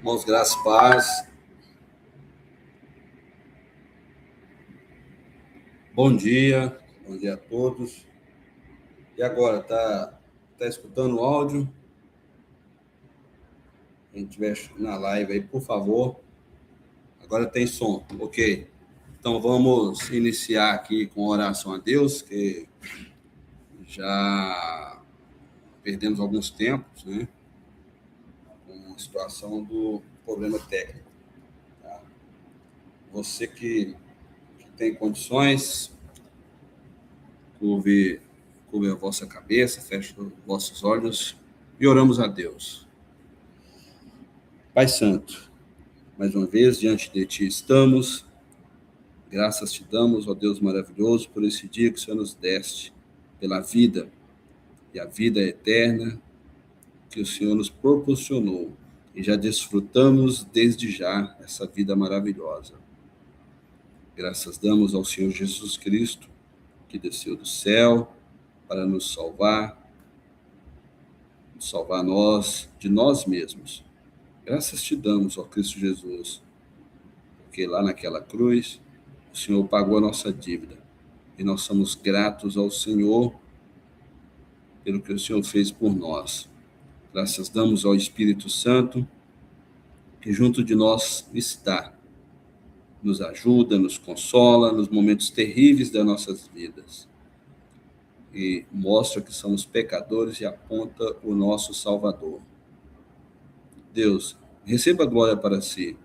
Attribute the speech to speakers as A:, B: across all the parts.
A: Irmãos, graças e paz. Bom dia a todos. E agora, tá escutando o áudio? Quem estiver na live aí, por favor. Agora tem som, ok. Então vamos iniciar aqui com oração a Deus, que já perdemos alguns tempos, né? Com a situação do problema técnico. Tá? Você que tem condições, curve a vossa cabeça, feche os vossos olhos e oramos a Deus. Pai Santo, mais uma vez diante de Ti estamos, graças te damos, ó Deus maravilhoso, por esse dia que o Senhor nos deste, pela vida, e a vida eterna que o Senhor nos proporcionou, e já desfrutamos desde já essa vida maravilhosa. Graças damos ao Senhor Jesus Cristo, que desceu do céu para nos salvar nós de nós mesmos. Graças te damos, ó Cristo Jesus, porque lá naquela cruz o Senhor pagou a nossa dívida e nós somos gratos ao Senhor pelo que o Senhor fez por nós. Graças damos ao Espírito Santo, que junto de nós está, nos ajuda, nos consola nos momentos terríveis das nossas vidas e mostra que somos pecadores e aponta o nosso Salvador. Deus, receba a glória para si,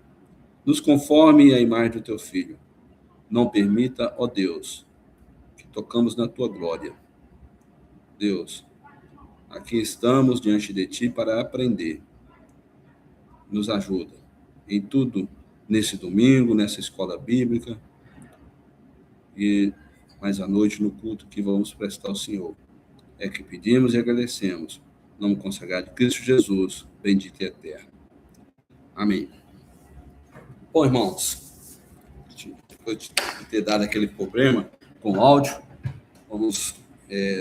A: nos conforme à imagem do teu Filho. Não permita, ó Deus, que tocamos na tua glória. Deus, aqui estamos diante de ti para aprender. Nos ajuda em tudo nesse domingo, nessa escola bíblica e mais à noite no culto que vamos prestar ao Senhor. É que pedimos e agradecemos. Nome consagrado de Cristo Jesus, bendito e eterno. Amém. Bom, irmãos, depois de ter dado aquele problema com o áudio, vamos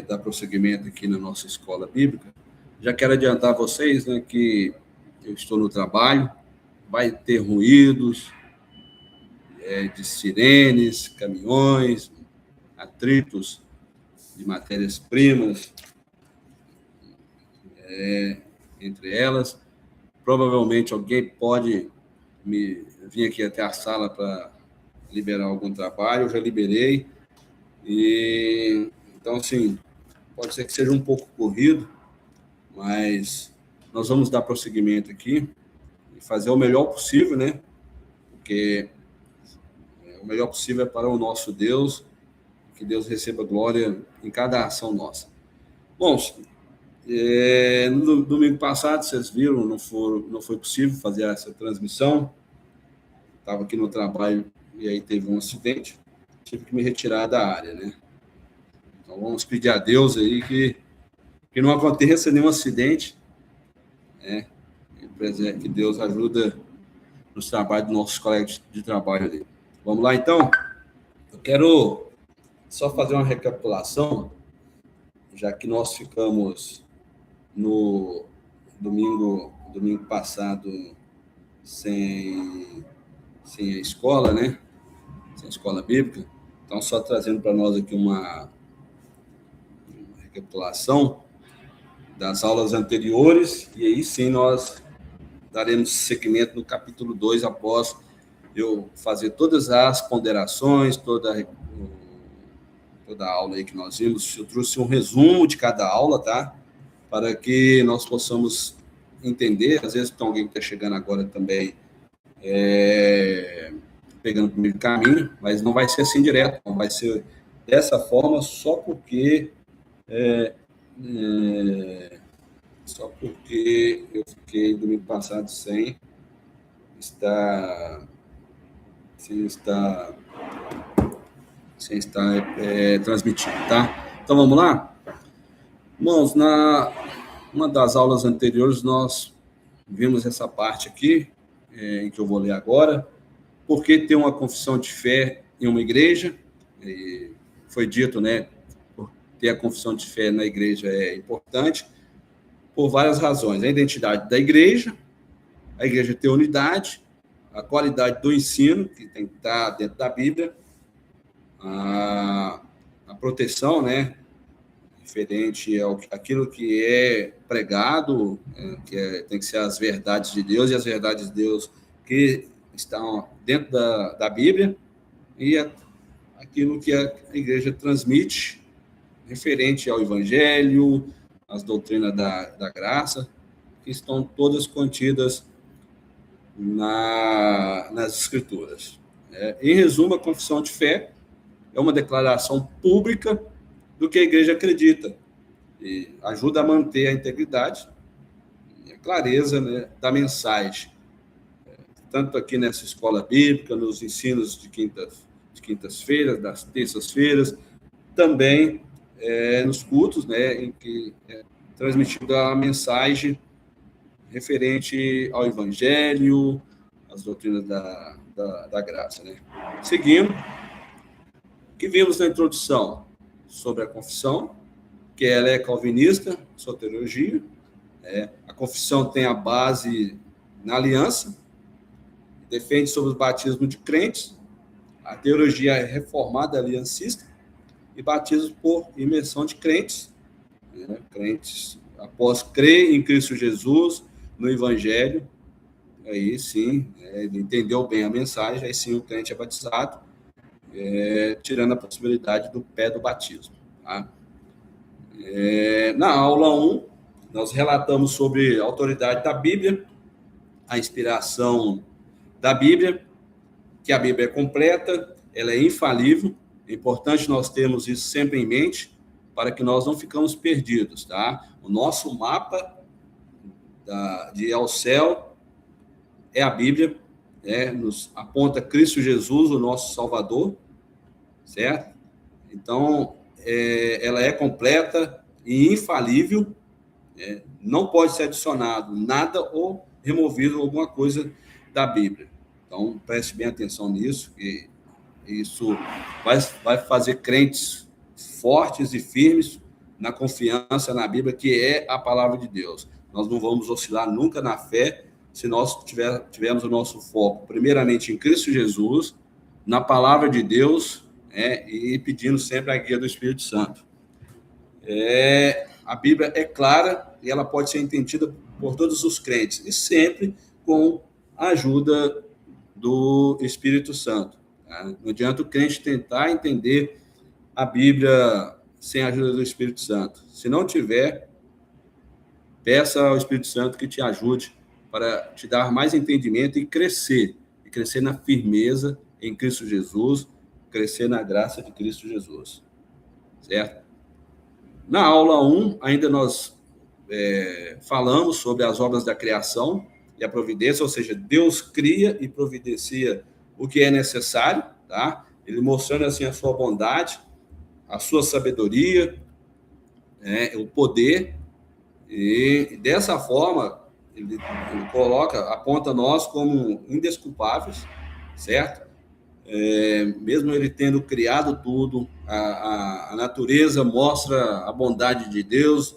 A: dar prosseguimento aqui na nossa escola bíblica. Já quero adiantar a vocês, né, que eu estou no trabalho, vai ter ruídos de sirenes, caminhões, atritos de matérias-primas, entre elas. Provavelmente alguém pode me vir aqui até a sala para liberar algum trabalho, eu já liberei. E então, assim, pode ser que seja um pouco corrido, mas nós vamos dar prosseguimento aqui e fazer o melhor possível, né? Porque o melhor possível é para o nosso Deus, que Deus receba glória em cada ação nossa. Bom, no domingo passado, vocês viram, não foi possível fazer essa transmissão. Estava aqui no trabalho e aí teve um acidente, tive que me retirar da área, né? Então vamos pedir a Deus aí que não aconteça nenhum acidente, né? Que Deus ajuda nos trabalhos dos nossos colegas de trabalho ali. Vamos lá, então? Eu quero só fazer uma recapitulação, já que nós ficamos no domingo passado sem a escola, né? Sem a escola bíblica. Então, só trazendo para nós aqui uma recapitulação das aulas anteriores, e aí sim nós daremos seguimento no capítulo 2 após eu fazer todas as ponderações, toda a aula aí que nós vimos. Eu trouxe um resumo de cada aula, tá? Para que nós possamos entender. Às vezes tem alguém que está chegando agora também pegando o primeiro caminho, mas não vai ser assim direto, não vai ser dessa forma só porque eu fiquei domingo passado sem estar transmitindo, tá? Então vamos lá? Irmãos, uma das aulas anteriores nós vimos essa parte aqui, em que eu vou ler agora, porque ter uma confissão de fé em uma igreja, foi dito, né, ter a confissão de fé na igreja é importante por várias razões. A identidade da igreja, a igreja ter unidade, a qualidade do ensino, que tem que estar dentro da Bíblia, a proteção, né, referente àquilo que é pregado, tem que ser as verdades de Deus, e as verdades de Deus que estão dentro da Bíblia, e aquilo que a igreja transmite referente ao Evangelho, às doutrinas da graça, que estão todas contidas nas Escrituras. Em resumo, a confissão de fé é uma declaração pública do que a igreja acredita e ajuda a manter a integridade e a clareza, né, da mensagem, tanto aqui nessa escola bíblica, nos ensinos de quintas-feiras, das terças-feiras, também nos cultos, né, em que é transmitida a mensagem referente ao Evangelho, às doutrinas da graça. Né? Seguindo, o que vimos na introdução sobre a confissão, que ela é calvinista, soteriologia. A confissão tem a base na aliança, defende sobre o batismo de crentes, a teologia é reformada aliancista, e batismo por imersão de crentes, né? Crentes, após crer em Cristo Jesus, no Evangelho, aí sim, ele entendeu bem a mensagem, aí sim o crente é batizado, tirando a possibilidade do pé do batismo. Tá? Na aula 1, nós relatamos sobre a autoridade da Bíblia, a inspiração da Bíblia, que a Bíblia é completa, ela é infalível. É importante nós termos isso sempre em mente, para que nós não ficamos perdidos, tá? O nosso mapa de ir ao céu é a Bíblia, nos aponta Cristo Jesus, o nosso Salvador, certo? Então, ela é completa e infalível, não pode ser adicionado nada ou removido alguma coisa da Bíblia. Então, preste bem atenção nisso, e isso vai fazer crentes fortes e firmes na confiança na Bíblia, que é a palavra de Deus. Nós não vamos oscilar nunca na fé se nós tivermos o nosso foco, primeiramente, em Cristo Jesus, na palavra de Deus, e pedindo sempre a guia do Espírito Santo. A Bíblia é clara e ela pode ser entendida por todos os crentes, e sempre com a ajuda do Espírito Santo. Não adianta o crente tentar entender a Bíblia sem a ajuda do Espírito Santo. Se não tiver, peça ao Espírito Santo que te ajude para te dar mais entendimento e crescer na firmeza em Cristo Jesus, crescer na graça de Cristo Jesus. Certo? Na aula 1, ainda nós falamos sobre as obras da criação e a providência, ou seja, Deus cria e providencia o que é necessário, tá? Ele mostrando assim a sua bondade, a sua sabedoria, o poder, e dessa forma ele aponta nós como indesculpáveis, certo? Mesmo ele tendo criado tudo, a natureza mostra a bondade de Deus,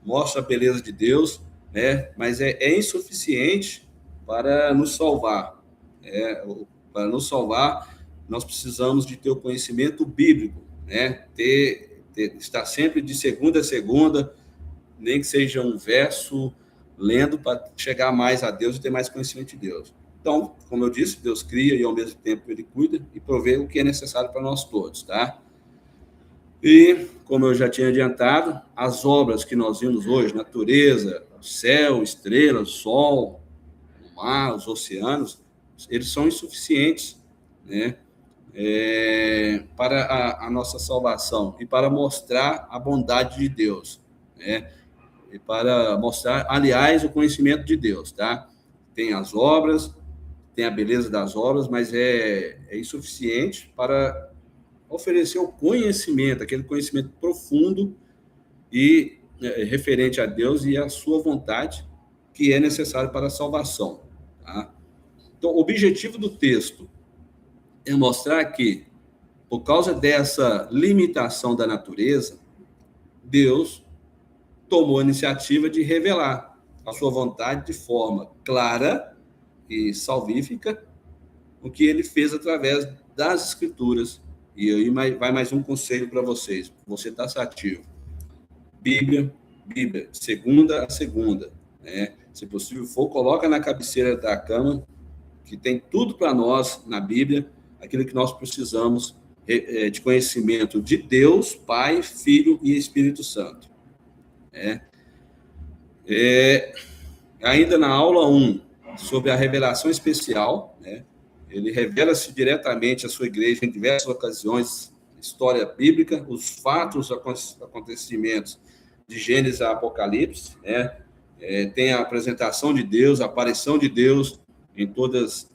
A: mostra a beleza de Deus, né? Mas é insuficiente para nos salvar. Para nos salvar, nós precisamos de ter o conhecimento bíblico, né? Estar sempre de segunda a segunda, nem que seja um verso, lendo para chegar mais a Deus e ter mais conhecimento de Deus. Então, como eu disse, Deus cria e ao mesmo tempo Ele cuida e provê o que é necessário para nós todos, tá? E, como eu já tinha adiantado, as obras que nós vimos hoje, natureza, céu, estrelas, sol, o mar, os oceanos, eles são insuficientes, né? Para a nossa salvação e para mostrar a bondade de Deus, né? E para mostrar, aliás, o conhecimento de Deus, tá? Tem as obras, tem a beleza das obras, mas é insuficiente para oferecer o conhecimento, aquele conhecimento profundo e referente a Deus e a sua vontade, que é necessário para a salvação, tá? Então, o objetivo do texto é mostrar que, por causa dessa limitação da natureza, Deus tomou a iniciativa de revelar a sua vontade de forma clara e salvífica, o que ele fez através das Escrituras. E aí vai mais um conselho para vocês. Você está taxativo. Bíblia, segunda a segunda. Né? Se possível for, coloca na cabeceira da cama, que tem tudo para nós na Bíblia, aquilo que nós precisamos de conhecimento de Deus, Pai, Filho e Espírito Santo. Ainda na aula 1, sobre a revelação especial, né? Ele revela-se diretamente à sua igreja em diversas ocasiões, história bíblica, os fatos, acontecimentos de Gênesis a Apocalipse, né? Tem a apresentação de Deus, a aparição de Deus em todos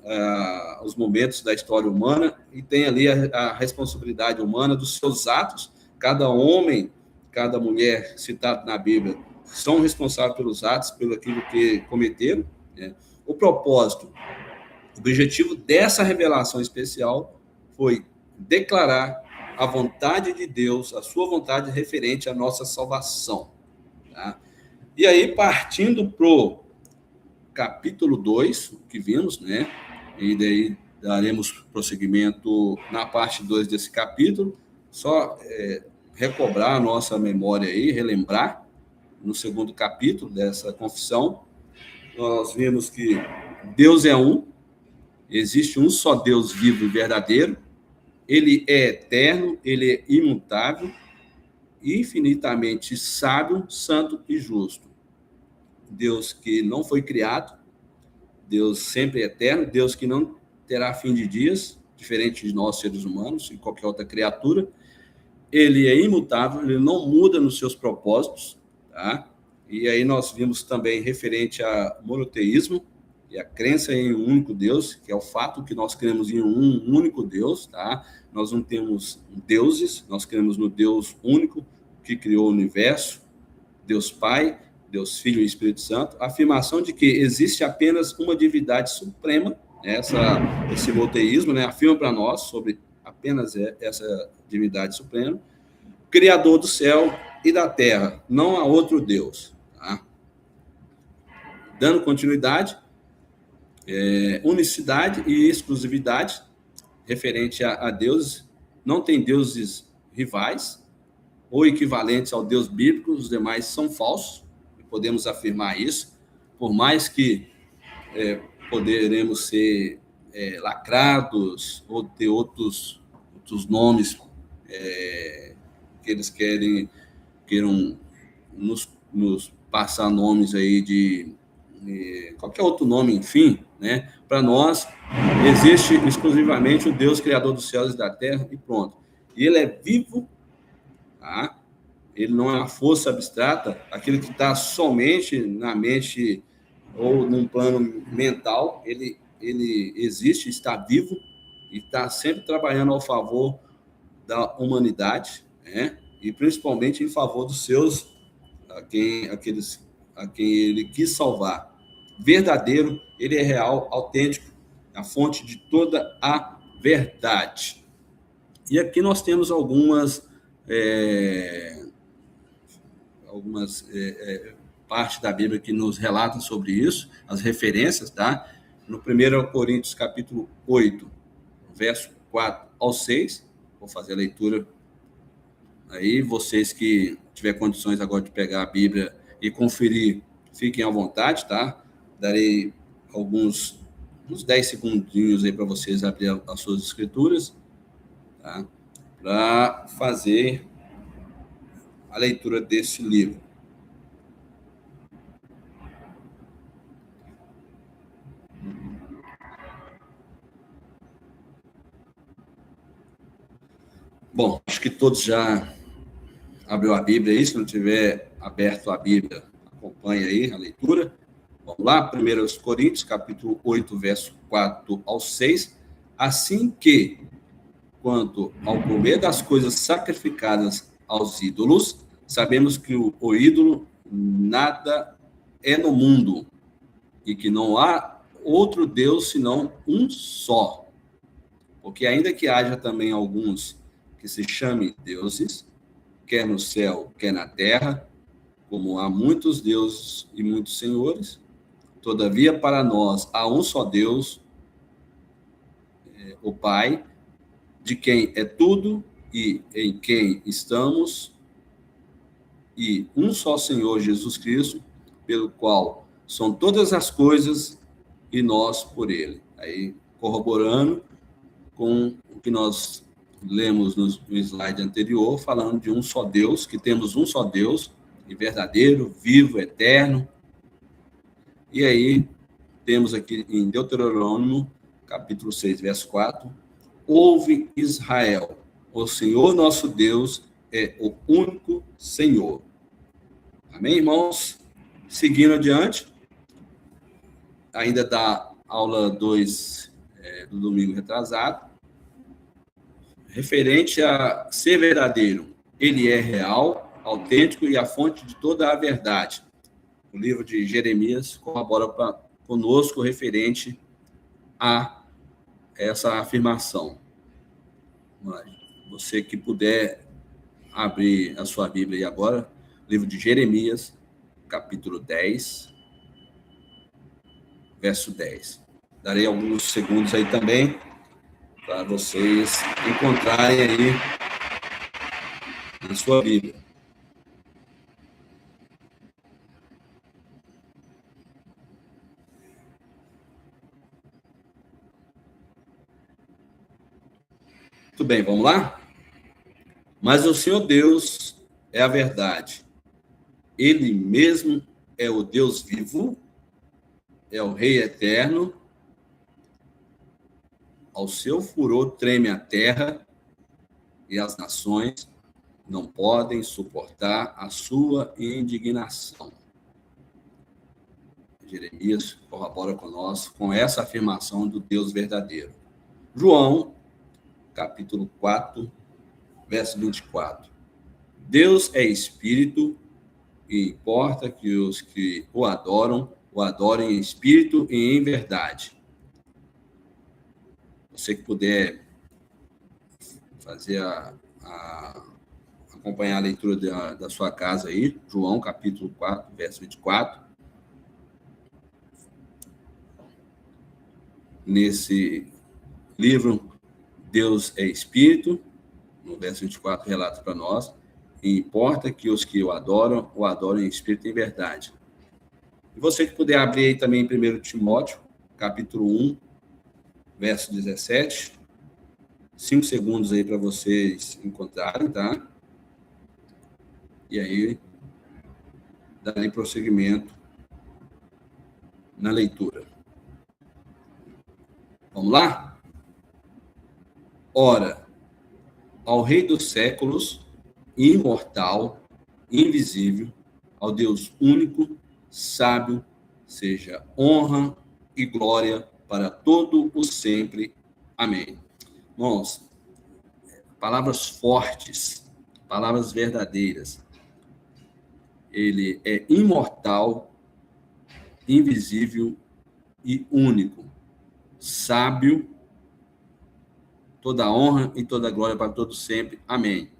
A: os momentos da história humana, e tem ali a responsabilidade humana dos seus atos. Cada homem, cada mulher citado na Bíblia são responsáveis pelos atos, pelo aquilo que cometeram. Né? O propósito, o objetivo dessa revelação especial foi declarar a vontade de Deus, a sua vontade referente à nossa salvação. Tá? E aí, partindo para o capítulo 2, que vimos, né? E daí daremos prosseguimento na parte 2 desse capítulo, só recobrar a nossa memória aí, relembrar, no segundo capítulo dessa confissão, nós vimos que Deus é um, existe um só Deus vivo e verdadeiro, ele é eterno, ele é imutável, infinitamente sábio, santo e justo. Deus que não foi criado, Deus sempre eterno, Deus que não terá fim de dias, diferente de nós seres humanos e qualquer outra criatura. Ele é imutável, ele não muda nos seus propósitos, tá? E aí nós vimos também referente a monoteísmo e a crença em um único Deus, que é o fato que nós cremos em um único Deus, tá? Nós não temos deuses, nós cremos no Deus único que criou o universo, Deus Pai, Deus Filho e Espírito Santo, a afirmação de que existe apenas uma divindade suprema, né? Esse monoteísmo, né? Afirma para nós sobre apenas essa divindade suprema, Criador do céu e da terra, não há outro Deus. Tá? Dando continuidade, unicidade e exclusividade referente a deuses, não tem deuses rivais ou equivalentes ao Deus bíblico, os demais são falsos, podemos afirmar isso, por mais que poderemos ser lacrados ou ter outros nomes que eles queiram nos passar nomes aí de qualquer outro nome, enfim, né? Para nós, existe exclusivamente o Deus Criador dos céus e da terra e pronto. E ele é vivo, tá? Ele não é uma força abstrata, aquilo que está somente na mente ou num plano mental, ele existe, está vivo e está sempre trabalhando ao favor da humanidade, né? E principalmente em favor dos seus, a quem ele quis salvar. Verdadeiro, ele é real, autêntico, a fonte de toda a verdade. E aqui nós temos algumas partes da Bíblia que nos relatam sobre isso, as referências, tá? No 1 Coríntios, capítulo 8, verso 4 ao 6, vou fazer a leitura aí, vocês que tiver condições agora de pegar a Bíblia e conferir, fiquem à vontade, tá? Darei uns 10 segundinhos aí para vocês abrir as suas escrituras, tá? Para fazer a leitura desse livro. Bom, acho que todos já abriu a Bíblia aí, se não tiver aberto a Bíblia, acompanhe aí a leitura. Vamos lá, 1 Coríntios, capítulo 8, verso 4 ao 6. Assim que, quanto ao comer das coisas sacrificadas aos ídolos, sabemos que o ídolo nada é no mundo e que não há outro Deus senão um só. Porque ainda que haja também alguns que se chamem deuses, quer no céu, quer na terra, como há muitos deuses e muitos senhores, Todavia, para nós há um só Deus, o Pai, de quem é tudo e em quem estamos, e um só Senhor Jesus Cristo, pelo qual são todas as coisas e nós por ele. Aí, corroborando com o que nós lemos no slide anterior, falando de um só Deus, que temos um só Deus, e verdadeiro, vivo, eterno. E aí, temos aqui em Deuteronômio, capítulo 6, verso 4, ouve Israel, o Senhor nosso Deus é o único Senhor. Amém, irmãos? Seguindo adiante, ainda da aula 2 do domingo retrasado, referente a ser verdadeiro. Ele é real, autêntico e a fonte de toda a verdade. O livro de Jeremias corrobora conosco referente a essa afirmação. Você que puder abrir a sua Bíblia aí agora, livro de Jeremias, capítulo 10, verso 10. Darei alguns segundos aí também para vocês encontrarem aí na sua Bíblia. Muito bem, vamos lá? Mas o Senhor Deus é a verdade. Ele mesmo é o Deus vivo, é o Rei eterno. Ao seu furor treme a terra e as nações não podem suportar a sua indignação. Jeremias corrobora conosco com essa afirmação do Deus verdadeiro. João, capítulo 4, verso 24. Deus é espírito e importa que os que o adorem em espírito e em verdade. Você que puder fazer acompanhar a leitura da sua casa aí, João, capítulo 4, verso 24. Nesse livro, Deus é espírito, no verso 24 relata para nós, e importa que os que o adorem em espírito e em verdade. E você que puder abrir aí também em 1 Timóteo, capítulo 1, verso 17, 5 segundos aí para vocês encontrarem, tá? E aí, darei prosseguimento na leitura. Vamos lá? Ora, ao Rei dos séculos, imortal, invisível, ao Deus único, sábio, seja honra e glória para todo o sempre. Amém. Irmãos, palavras fortes, palavras verdadeiras. Ele é imortal, invisível e único, sábio, toda a honra e toda a glória para todos sempre. Amém.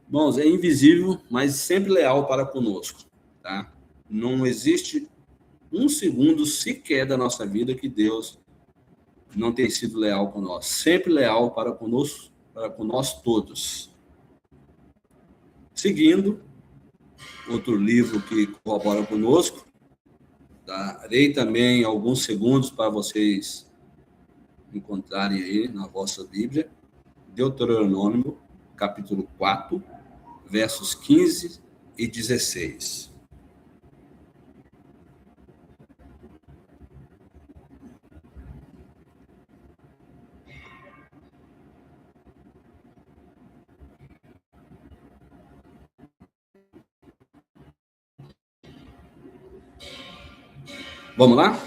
A: Irmãos, é invisível, mas sempre leal para conosco, tá? Não existe um segundo sequer da nossa vida que Deus não tenha sido leal com nós. Sempre leal para conosco, para com nós todos. Seguindo, outro livro que corrobora conosco, darei também alguns segundos para vocês encontrarem aí na vossa Bíblia, Deuteronômio, capítulo 4, versos 15 e 16. Vamos lá?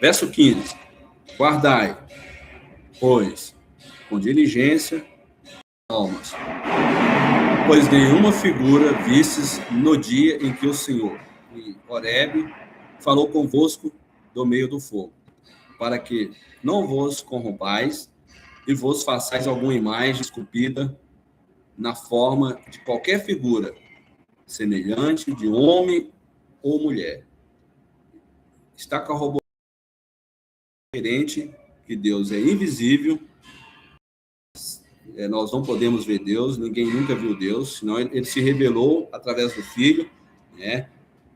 A: Verso 15. Guardai, pois, com diligência, almas, pois nenhuma figura vistes no dia em que o Senhor, em Horebe, falou convosco do meio do fogo, para que não vos corrompais e vos façais alguma imagem esculpida na forma de qualquer figura, semelhante de homem ou mulher, está corroborando que Deus é invisível, nós não podemos ver Deus, ninguém nunca viu Deus, senão ele se revelou através do Filho, né?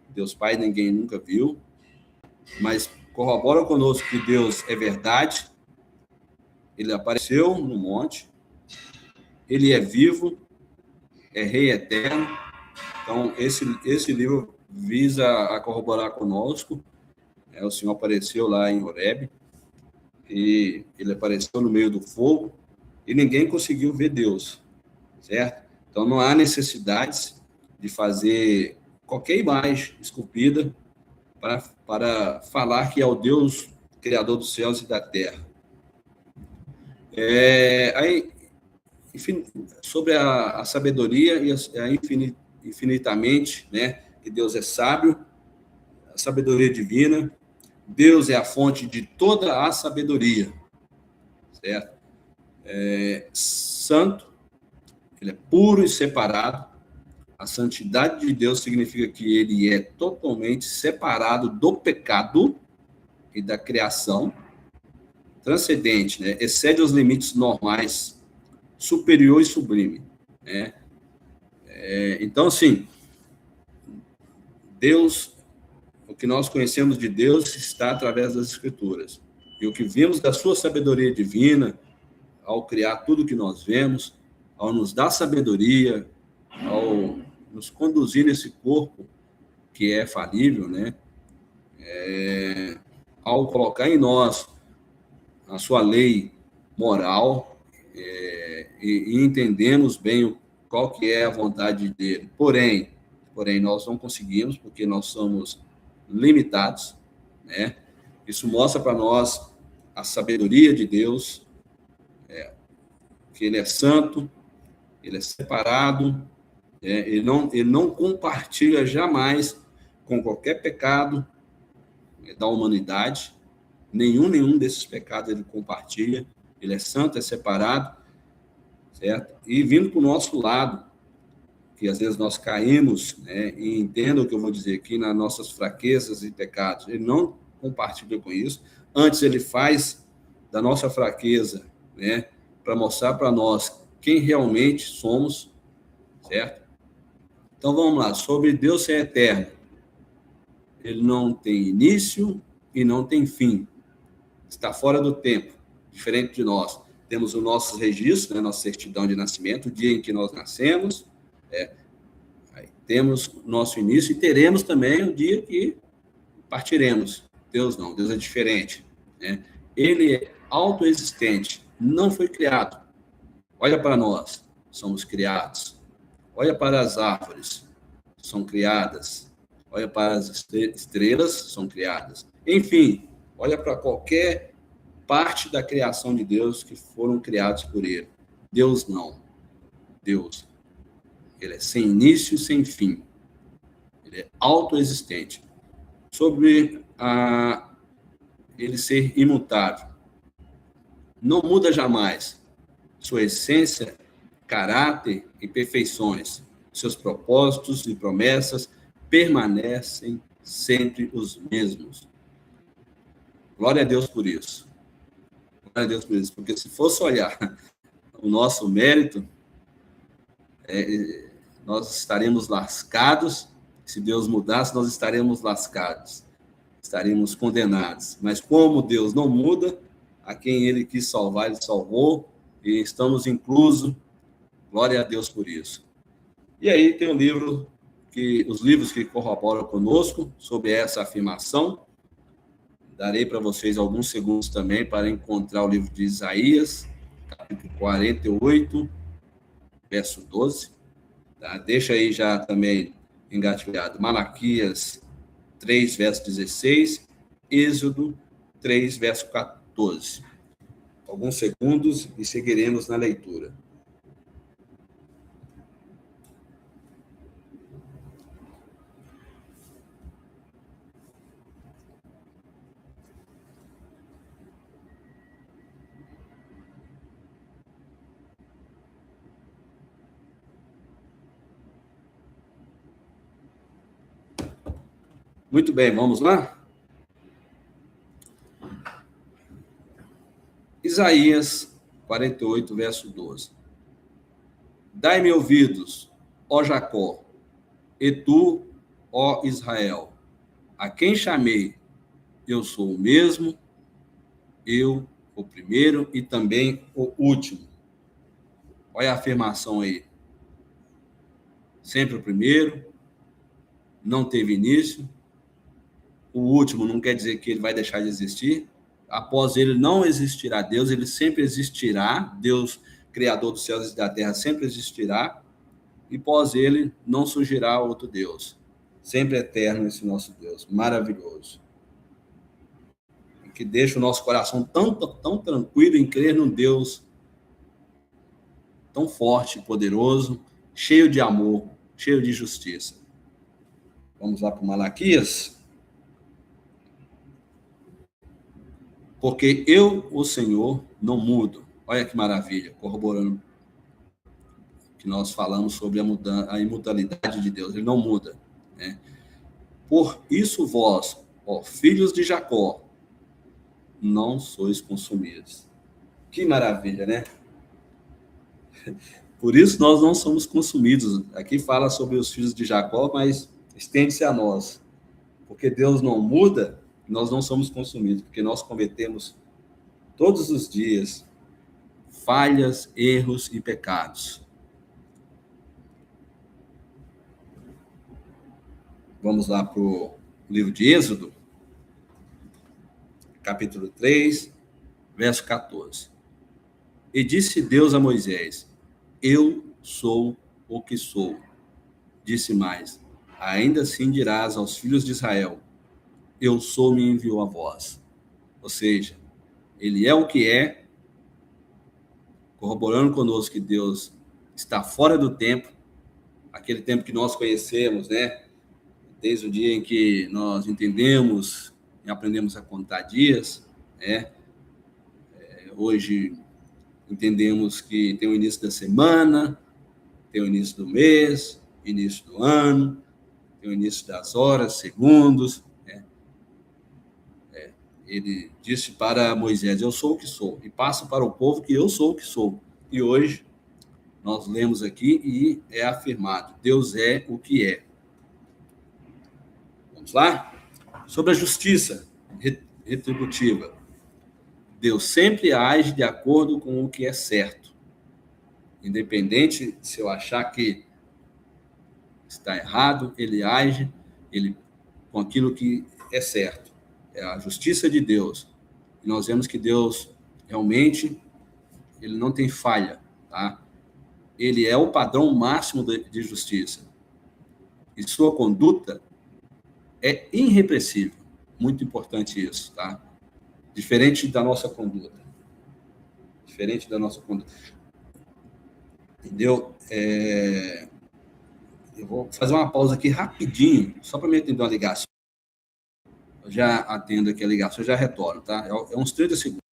A: Deus Pai ninguém nunca viu, mas corrobora conosco que Deus é verdade, ele apareceu no monte, ele é vivo, é Rei eterno. Então, esse livro visa a corroborar conosco. O Senhor apareceu lá em Horebe, e ele apareceu no meio do fogo, e ninguém conseguiu ver Deus, certo? Então, não há necessidade de fazer qualquer imagem esculpida para falar que é o Deus criador dos céus e da terra. Aí, enfim, sobre a sabedoria e a infinitamente, né, que Deus é sábio, a sabedoria divina, Deus é a fonte de toda a sabedoria, certo? Santo, ele é puro e separado. A santidade de Deus significa que ele é totalmente separado do pecado e da criação, transcendente, né? Excede os limites normais, superior e sublime, né? Então, assim, Deus, o que nós conhecemos de Deus está através das Escrituras. E o que vimos da sua sabedoria divina, ao criar tudo que nós vemos, ao nos dar sabedoria, ao nos conduzir nesse corpo que é falível, né? Ao colocar em nós a sua lei moral, e entendemos bem qual que é a vontade dele. Porém, nós não conseguimos, porque nós somos limitados, né? Isso mostra para nós a sabedoria de Deus, que ele é santo, ele é separado, ele não compartilha jamais com qualquer pecado da humanidade, nenhum desses pecados ele compartilha, ele é santo, é separado, certo? E vindo para o nosso lado, que às vezes nós caímos, né, e entenda o que eu vou dizer aqui, nas nossas fraquezas e pecados, ele não compartilha com isso, antes ele faz da nossa fraqueza, né, para mostrar para nós quem realmente somos, certo? Então vamos lá, sobre Deus ser eterno, ele não tem início e não tem fim, está fora do tempo, diferente de nós. Temos os nossos registros, né, nossa certidão de nascimento, o dia em que nós nascemos, temos nosso início e teremos também o dia que partiremos. Deus não, Deus é diferente, né? Ele é autoexistente, não foi criado. Olha para nós, somos criados. Olha para as árvores, são criadas. Olha para as estrelas, são criadas. Enfim, olha para qualquer parte da criação de Deus que foram criados por ele. Deus não. Deus, ele é sem início e sem fim. Ele é autoexistente. Sobre ele ser imutável. Não muda jamais. Sua essência, caráter e perfeições, seus propósitos e promessas permanecem sempre os mesmos. Glória a Deus por isso. Glória a Deus por isso. Porque se fosse olhar o nosso mérito, nós estaremos lascados. Se Deus mudasse, nós estaremos lascados. Estaremos condenados. Mas como Deus não muda, a quem ele quis salvar, ele salvou, e estamos inclusos. Glória a Deus por isso. E aí tem os livros que corroboram conosco sobre essa afirmação. Darei para vocês alguns segundos também para encontrar o livro de Isaías, capítulo 48, verso 12. Tá? Deixa aí já também engatilhado Malaquias 3, verso 16, Êxodo 3, verso 14. Alguns segundos e seguiremos na leitura. Muito bem, vamos lá? Isaías 48, verso 12. Dai-me ouvidos, ó Jacó, e tu, ó Israel, a quem chamei, eu sou o mesmo, eu, o primeiro e também o último. Olha a afirmação aí. Sempre o primeiro, não teve início. O último não quer dizer que ele vai deixar de existir. Após ele não existirá Deus, ele sempre existirá. Deus, Criador dos céus e da terra, sempre existirá. E pós ele não surgirá outro Deus. Sempre eterno esse nosso Deus. Maravilhoso. Que deixa o nosso coração tão tranquilo em crer num Deus tão forte, poderoso, cheio de amor, cheio de justiça. Vamos lá para o Malaquias. Porque eu, o Senhor, não mudo. Olha que maravilha, corroborando que nós falamos sobre a imutabilidade de Deus. Ele não muda. Né? Por isso vós, ó filhos de Jacó, não sois consumidos. Que maravilha, né? Por isso nós não somos consumidos. Aqui fala sobre os filhos de Jacó, mas estende-se a nós. Porque Deus não muda, nós não somos consumidos, porque nós cometemos todos os dias falhas, erros e pecados. Vamos lá para o livro de Êxodo, capítulo 3, verso 14. E disse Deus a Moisés, eu sou o que sou. Disse mais, ainda assim dirás aos filhos de Israel, eu sou, me enviou a vós. Ou seja, ele é o que é, corroborando conosco que Deus está fora do tempo, aquele tempo que nós conhecemos, né? Desde o dia em que nós entendemos e aprendemos a contar dias, né? Hoje entendemos que tem o início da semana, tem o início do mês, início do ano, tem o início das horas, segundos. Né? Ele disse para Moisés, eu sou o que sou, e passa para o povo que eu sou o que sou. E hoje nós lemos aqui e é afirmado, Deus é o que é. Vamos lá? Sobre a justiça retributiva. Deus sempre age de acordo com o que é certo. Independente se eu achar que está errado, ele age com aquilo que é certo. É a justiça de Deus. E nós vemos que Deus realmente ele não tem falha, tá? Ele é o padrão máximo de justiça. E sua conduta é irrepreensível. Muito importante isso, tá? Diferente da nossa conduta. Diferente da nossa conduta. Entendeu? Eu vou fazer uma pausa aqui rapidinho, só para me atender uma ligação. Eu já atendo aqui a ligação, eu já retorno, tá? É uns 30 segundos.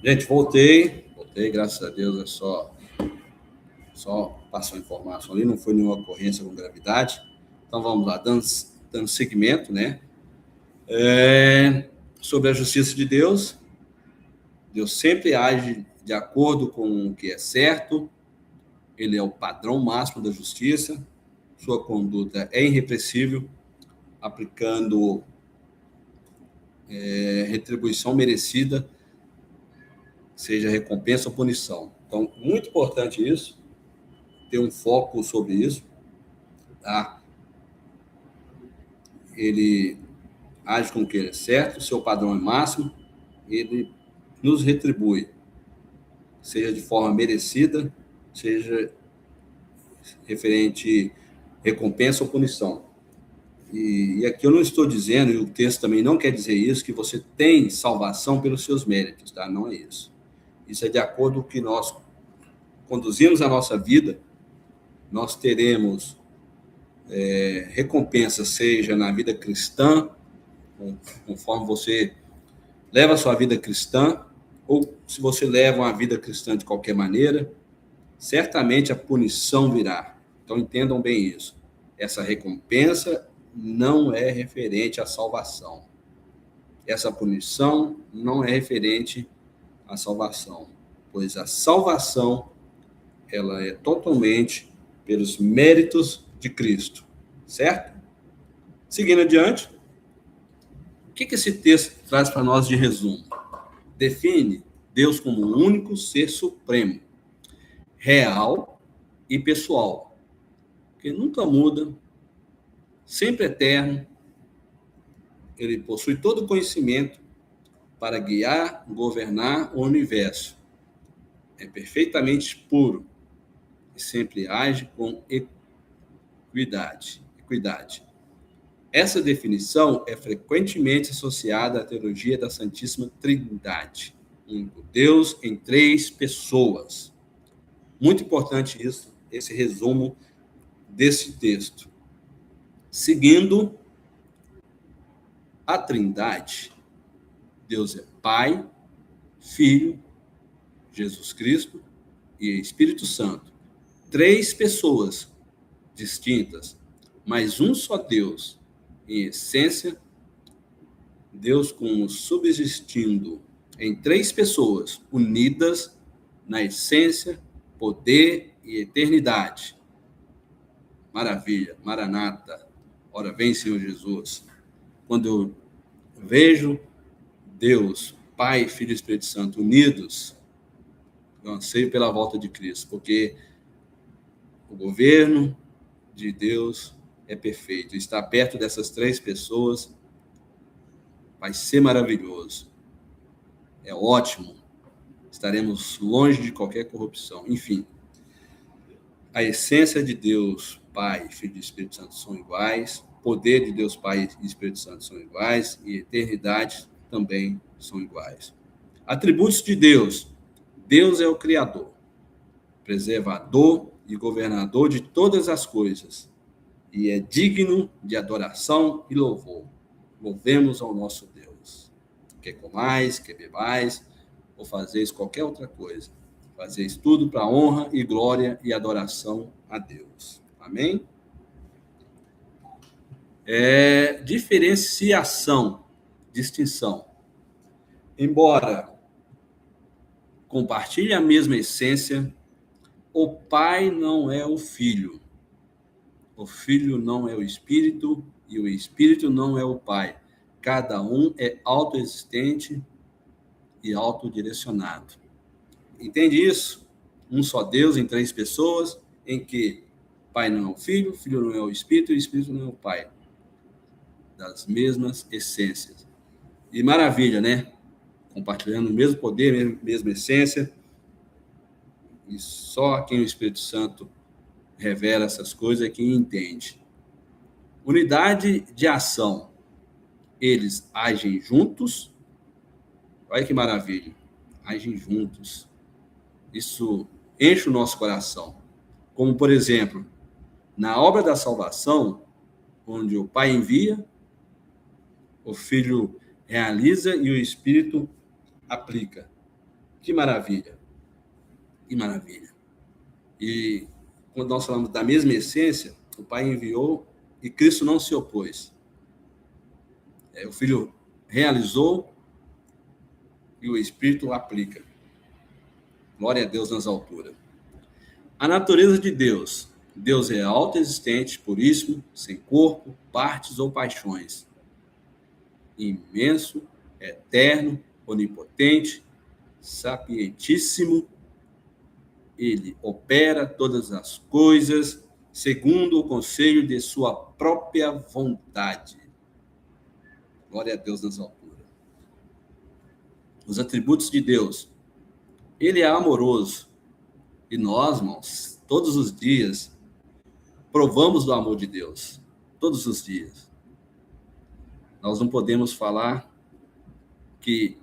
A: Gente, voltei, graças a Deus, só passou a informação ali, não foi nenhuma ocorrência com gravidade. Então, vamos lá, dando seguimento, né? Sobre a justiça de Deus, Deus sempre age de acordo com o que é certo, ele é o padrão máximo da justiça, sua conduta é irrepreensível, aplicando retribuição merecida, seja recompensa ou punição. Então, muito importante isso, ter um foco sobre isso, tá? Ele age com o que é certo, seu padrão é máximo, ele nos retribui, seja de forma merecida, seja referente recompensa ou punição. E aqui eu não estou dizendo, e o texto também não quer dizer isso, que você tem salvação pelos seus méritos, tá? Não é isso. Isso é de acordo com o que nós conduzimos a nossa vida, nós teremos recompensa, seja na vida cristã, conforme você leva a sua vida cristã, ou se você leva uma vida cristã de qualquer maneira, certamente a punição virá. Então entendam bem isso. Essa recompensa não é referente à salvação. Essa punição não é referente à salvação, pois a salvação ela é totalmente pelos méritos de Cristo, certo? Seguindo adiante, o que esse texto traz para nós de resumo? Define Deus como o único ser supremo, real e pessoal, que nunca muda, sempre eterno. Ele possui todo o conhecimento para guiar, governar o universo. É perfeitamente puro e sempre age com equidade. Essa definição é frequentemente associada à teologia da Santíssima Trindade, um Deus em três pessoas. Muito importante isso, esse resumo desse texto. Seguindo a Trindade, Deus é Pai, Filho, Jesus Cristo e Espírito Santo. Três pessoas distintas, mas um só Deus, em essência, Deus como subsistindo em três pessoas, unidas na essência, poder e eternidade. Maravilha, Maranata, ora vem, Senhor Jesus. Quando eu vejo Deus, Pai, Filho e Espírito Santo unidos, eu anseio pela volta de Cristo, porque o governo de Deus é perfeito. Estar perto dessas três pessoas vai ser maravilhoso. É ótimo. Estaremos longe de qualquer corrupção. Enfim, a essência de Deus, Pai, Filho e Espírito Santo são iguais, o poder de Deus, Pai e Espírito Santo são iguais, e a eternidade também são iguais. Atributos de Deus. Deus é o Criador, preservador e governador de todas as coisas, e é digno de adoração e louvor. Louvemos ao nosso Deus. Quer comais, quer bebais, ou fazeis qualquer outra coisa. Fazeis tudo para honra e glória e adoração a Deus. Amém? Diferenciação, distinção. Embora compartilhe a mesma essência, o Pai não é o Filho. O Filho não é o Espírito e o Espírito não é o Pai. Cada um é autoexistente e autodirecionado. Entende isso? Um só Deus em três pessoas, em que Pai não é o Filho, Filho não é o Espírito e o Espírito não é o Pai. Das mesmas essências. E maravilha, né? Compartilhando o mesmo poder, mesma essência. E só quem o Espírito Santo revela essas coisas é quem entende. Unidade de ação. Eles agem juntos. Olha que maravilha. Agem juntos. Isso enche o nosso coração. Como, por exemplo, na obra da salvação, onde o Pai envia, o Filho realiza e o Espírito aplica. Que maravilha. Que maravilha. E quando nós falamos da mesma essência, o Pai enviou e Cristo não se opôs. O Filho realizou e o Espírito aplica. Glória a Deus nas alturas. A natureza de Deus. Deus é autoexistente, puríssimo, sem corpo, partes ou paixões. Imenso, eterno, onipotente, sapientíssimo. Ele opera todas as coisas segundo o conselho de sua própria vontade. Glória a Deus nas alturas. Os atributos de Deus. Ele é amoroso. E nós, irmãos, todos os dias, provamos do amor de Deus. Todos os dias. Nós não podemos falar que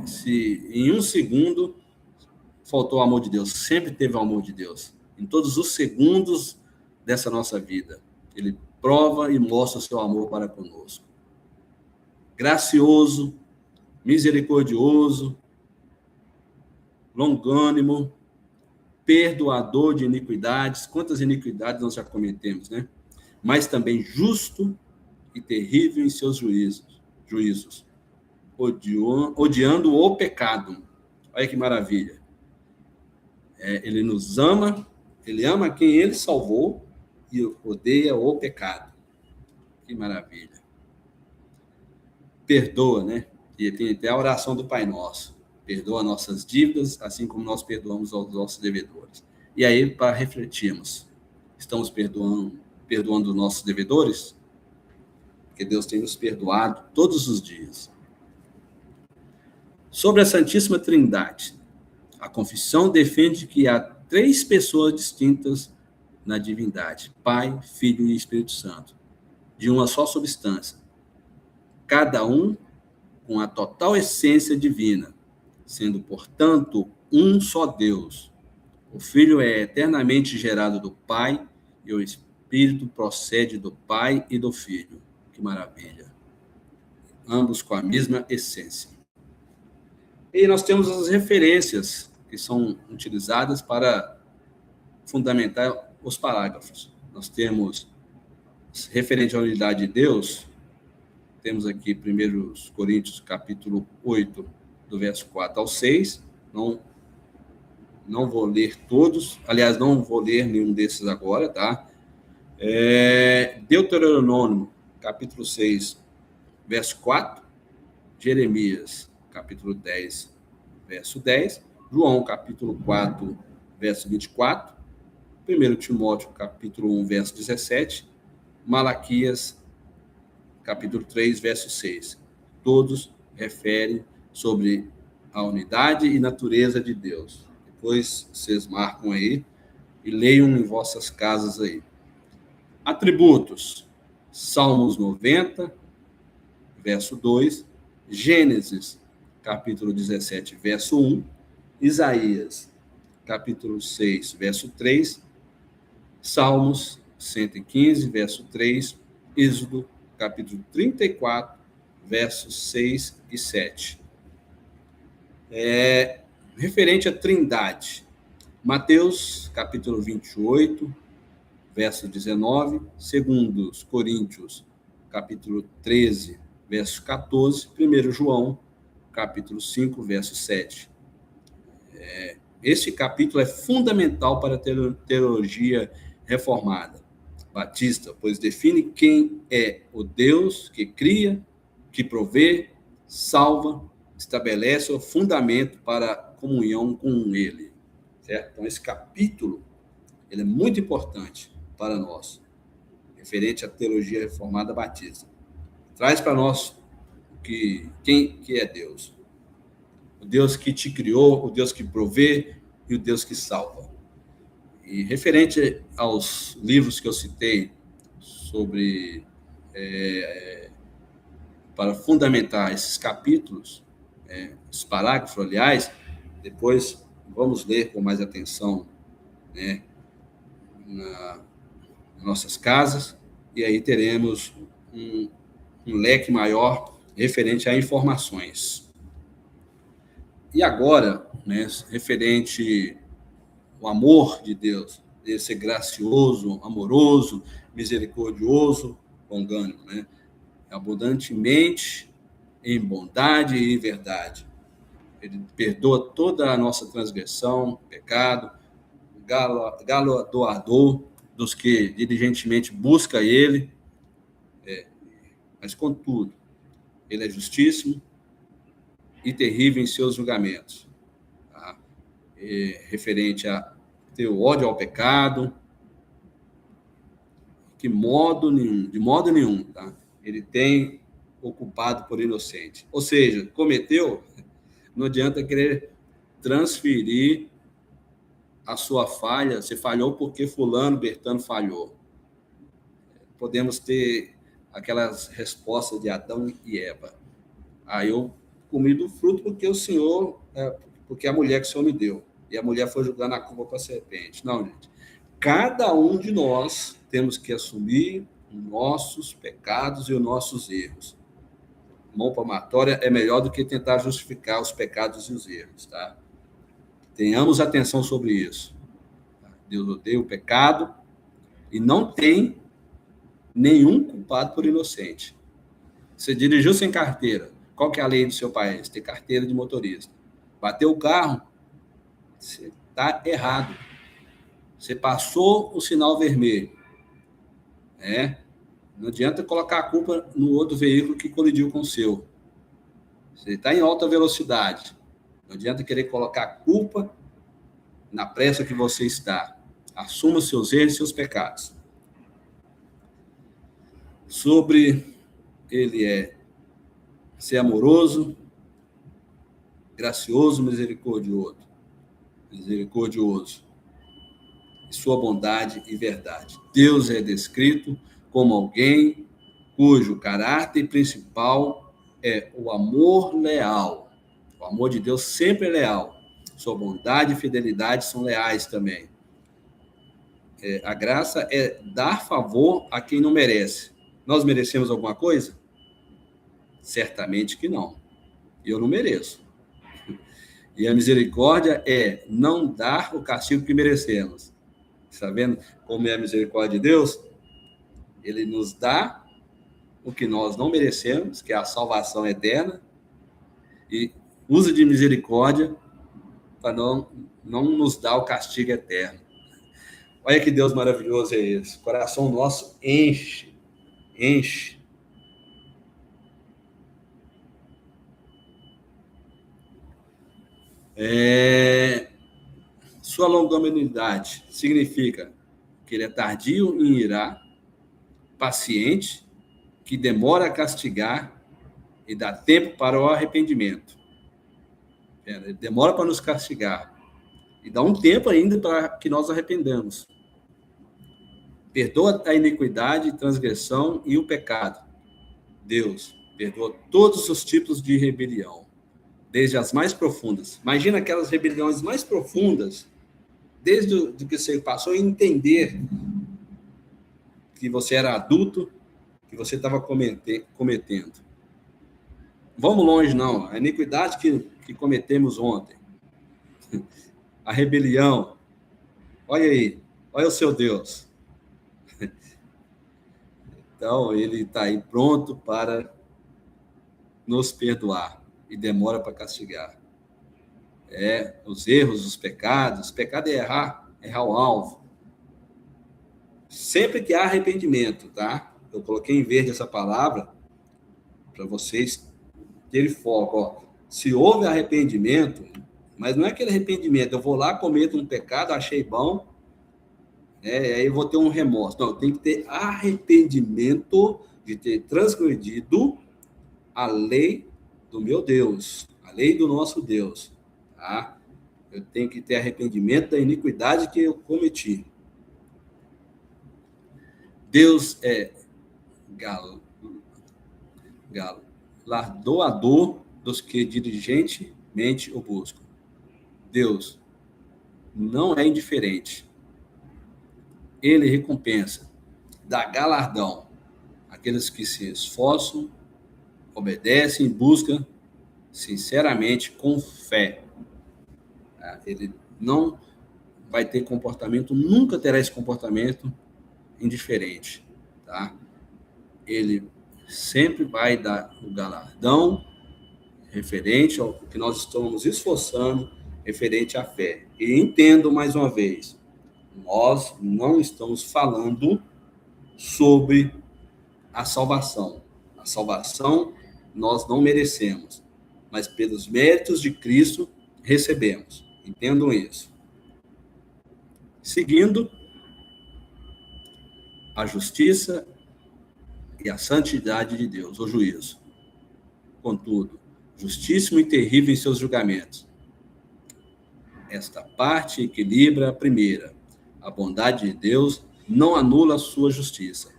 A: se em um segundo faltou o amor de Deus. Sempre teve o amor de Deus. Em todos os segundos dessa nossa vida. Ele prova e mostra o seu amor para conosco. Gracioso, misericordioso, longânimo, perdoador de iniquidades. Quantas iniquidades nós já cometemos, né? Mas também justo e terrível em seus juízos, odiando o pecado. Olha que maravilha. Ele nos ama, ele ama quem ele salvou e odeia o pecado. Que maravilha. Perdoa, né? E tem até a oração do Pai Nosso. Perdoa nossas dívidas, assim como nós perdoamos aos nossos devedores. E aí, para refletirmos, estamos perdoando os nossos devedores? Porque Deus tem nos perdoado todos os dias. Sobre a Santíssima Trindade, a confissão defende que há 3 pessoas distintas na divindade: Pai, Filho e Espírito Santo, de uma só substância, cada um com a total essência divina, sendo, portanto, um só Deus. O Filho é eternamente gerado do Pai e o Espírito procede do Pai e do Filho. Que maravilha! Ambos com a mesma essência. E nós temos as referências que são utilizadas para fundamentar os parágrafos. Nós temos, referente à unidade de Deus, temos aqui 1 Coríntios, capítulo 8, do verso 4 ao 6. Não vou ler todos, aliás, não vou ler nenhum desses agora, tá? Deuteronômio, capítulo 6, verso 4. Jeremias, capítulo 10, verso 10. João, capítulo 4, verso 24. 1 Timóteo, capítulo 1, verso 17. Malaquias, capítulo 3, verso 6. Todos referem sobre a unidade e natureza de Deus. Depois vocês marcam aí e leiam em vossas casas aí. Atributos. Salmos 90, verso 2. Gênesis, capítulo 17, verso 1. Isaías, capítulo 6, verso 3. Salmos 115, verso 3. Êxodo, capítulo 34, versos 6 e 7. Referente à Trindade, Mateus, capítulo 28, verso 19, 2 Coríntios, capítulo 13, verso 14, 1 João, capítulo 5, verso 7. Esse capítulo é fundamental para a teologia reformada batista, pois define quem é o Deus que cria, que provê, salva, estabelece o fundamento para a comunhão com Ele. Certo? Então, esse capítulo ele é muito importante para nós, referente à teologia reformada batista. Traz para nós quem que é Deus. O Deus que te criou, o Deus que provê e o Deus que salva. E referente aos livros que eu citei sobre para fundamentar esses capítulos, os parágrafos, aliás, depois vamos ler com mais atenção, né, nas nossas casas, e aí teremos um leque maior referente a informações. E agora, né, referente ao amor de Deus, de ser gracioso, amoroso, misericordioso, longânimo, né? Abundantemente em bondade e em verdade. Ele perdoa toda a nossa transgressão, pecado, galardoador dos que diligentemente busca ele, mas contudo, ele é justíssimo e terrível em seus julgamentos, tá? Referente a ter o ódio ao pecado, de modo nenhum, tá? Ele tem o culpado por inocente. Ou seja, cometeu, não adianta querer transferir a sua falha, você falhou porque fulano, Bertano falhou. Podemos ter aquelas respostas de Adão e Eva. Eu comi do fruto porque o Senhor, porque a mulher que o Senhor me deu. E a mulher foi jogando a culpa para a serpente. Não, gente. Cada um de nós temos que assumir nossos pecados e os nossos erros. Mão palmatória é melhor do que tentar justificar os pecados e os erros, tá? Tenhamos atenção sobre isso. Deus odeia o pecado e não tem nenhum culpado por inocente. Você dirigiu sem carteira. Qual que é a lei do seu país? Ter carteira de motorista. Bateu o carro, você está errado. Você passou o sinal vermelho. Não adianta colocar a culpa no outro veículo que colidiu com o seu. Você está em alta velocidade. Não adianta querer colocar a culpa na pressa que você está. Assuma os seus erros e seus pecados. Sobre ele ser amoroso, gracioso, misericordioso. E sua bondade e verdade. Deus é descrito como alguém cujo caráter principal é o amor leal. O amor de Deus sempre é leal. Sua bondade e fidelidade são leais também. A graça é dar favor a quem não merece. Nós merecemos alguma coisa? Certamente que não. Eu não mereço. E a misericórdia é não dar o castigo que merecemos. Está vendo como é a misericórdia de Deus? Ele nos dá o que nós não merecemos, que é a salvação eterna, e usa de misericórdia para não nos dar o castigo eterno. Olha que Deus maravilhoso é esse. O coração nosso enche. Sua longanimidade significa que ele é tardio em irar, paciente, que demora a castigar e dá tempo para o arrependimento. Ele demora para nos castigar e dá um tempo ainda para que nós arrependamos. Perdoa a iniquidade, transgressão e o pecado. Deus perdoa todos os tipos de rebelião, desde as mais profundas. Imagina aquelas rebeliões mais profundas, desde o que você passou a entender que você era adulto, que você estava cometendo. Vamos longe, não. A iniquidade que cometemos ontem. A rebelião. Olha aí. Olha o seu Deus. Então, ele está aí pronto para nos perdoar e demora para castigar. Os erros, os pecados. O pecado é errar o alvo. Sempre que há arrependimento, tá? Eu coloquei em verde essa palavra para vocês terem foco. Se houve arrependimento, mas não é aquele arrependimento, eu vou lá, cometo um pecado, achei bom, aí eu vou ter um remorso. Não, tem que ter arrependimento de ter transgredido a lei do meu Deus, a lei do nosso Deus, tá? Eu tenho que ter arrependimento da iniquidade que eu cometi. Deus é galardoador dos que diligentemente o buscam. Deus não é indiferente. Ele recompensa, dá galardão àqueles que se esforçam, obedecem e buscam sinceramente com fé. Ele não vai ter comportamento, nunca terá esse comportamento indiferente, tá? Ele sempre vai dar o galardão referente ao que nós estamos esforçando, referente à fé. E entendo mais uma vez, nós não estamos falando sobre a salvação. A salvação nós não merecemos, mas pelos méritos de Cristo recebemos. Entendam isso. Seguindo, a justiça e a santidade de Deus, o juízo. Contudo, justíssimo e terrível em seus julgamentos. Esta parte equilibra a primeira. A bondade de Deus não anula a sua justiça.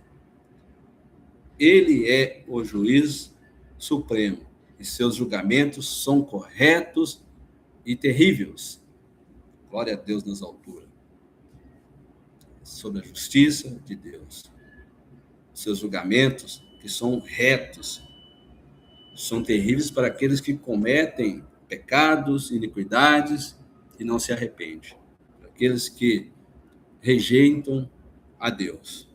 A: Ele é o juiz supremo e seus julgamentos são corretos e terríveis. Glória a Deus nas alturas. Sobre a justiça de Deus. Seus julgamentos que são retos, são terríveis para aqueles que cometem pecados, iniquidades e não se arrependem. Para aqueles que rejeitam a Deus.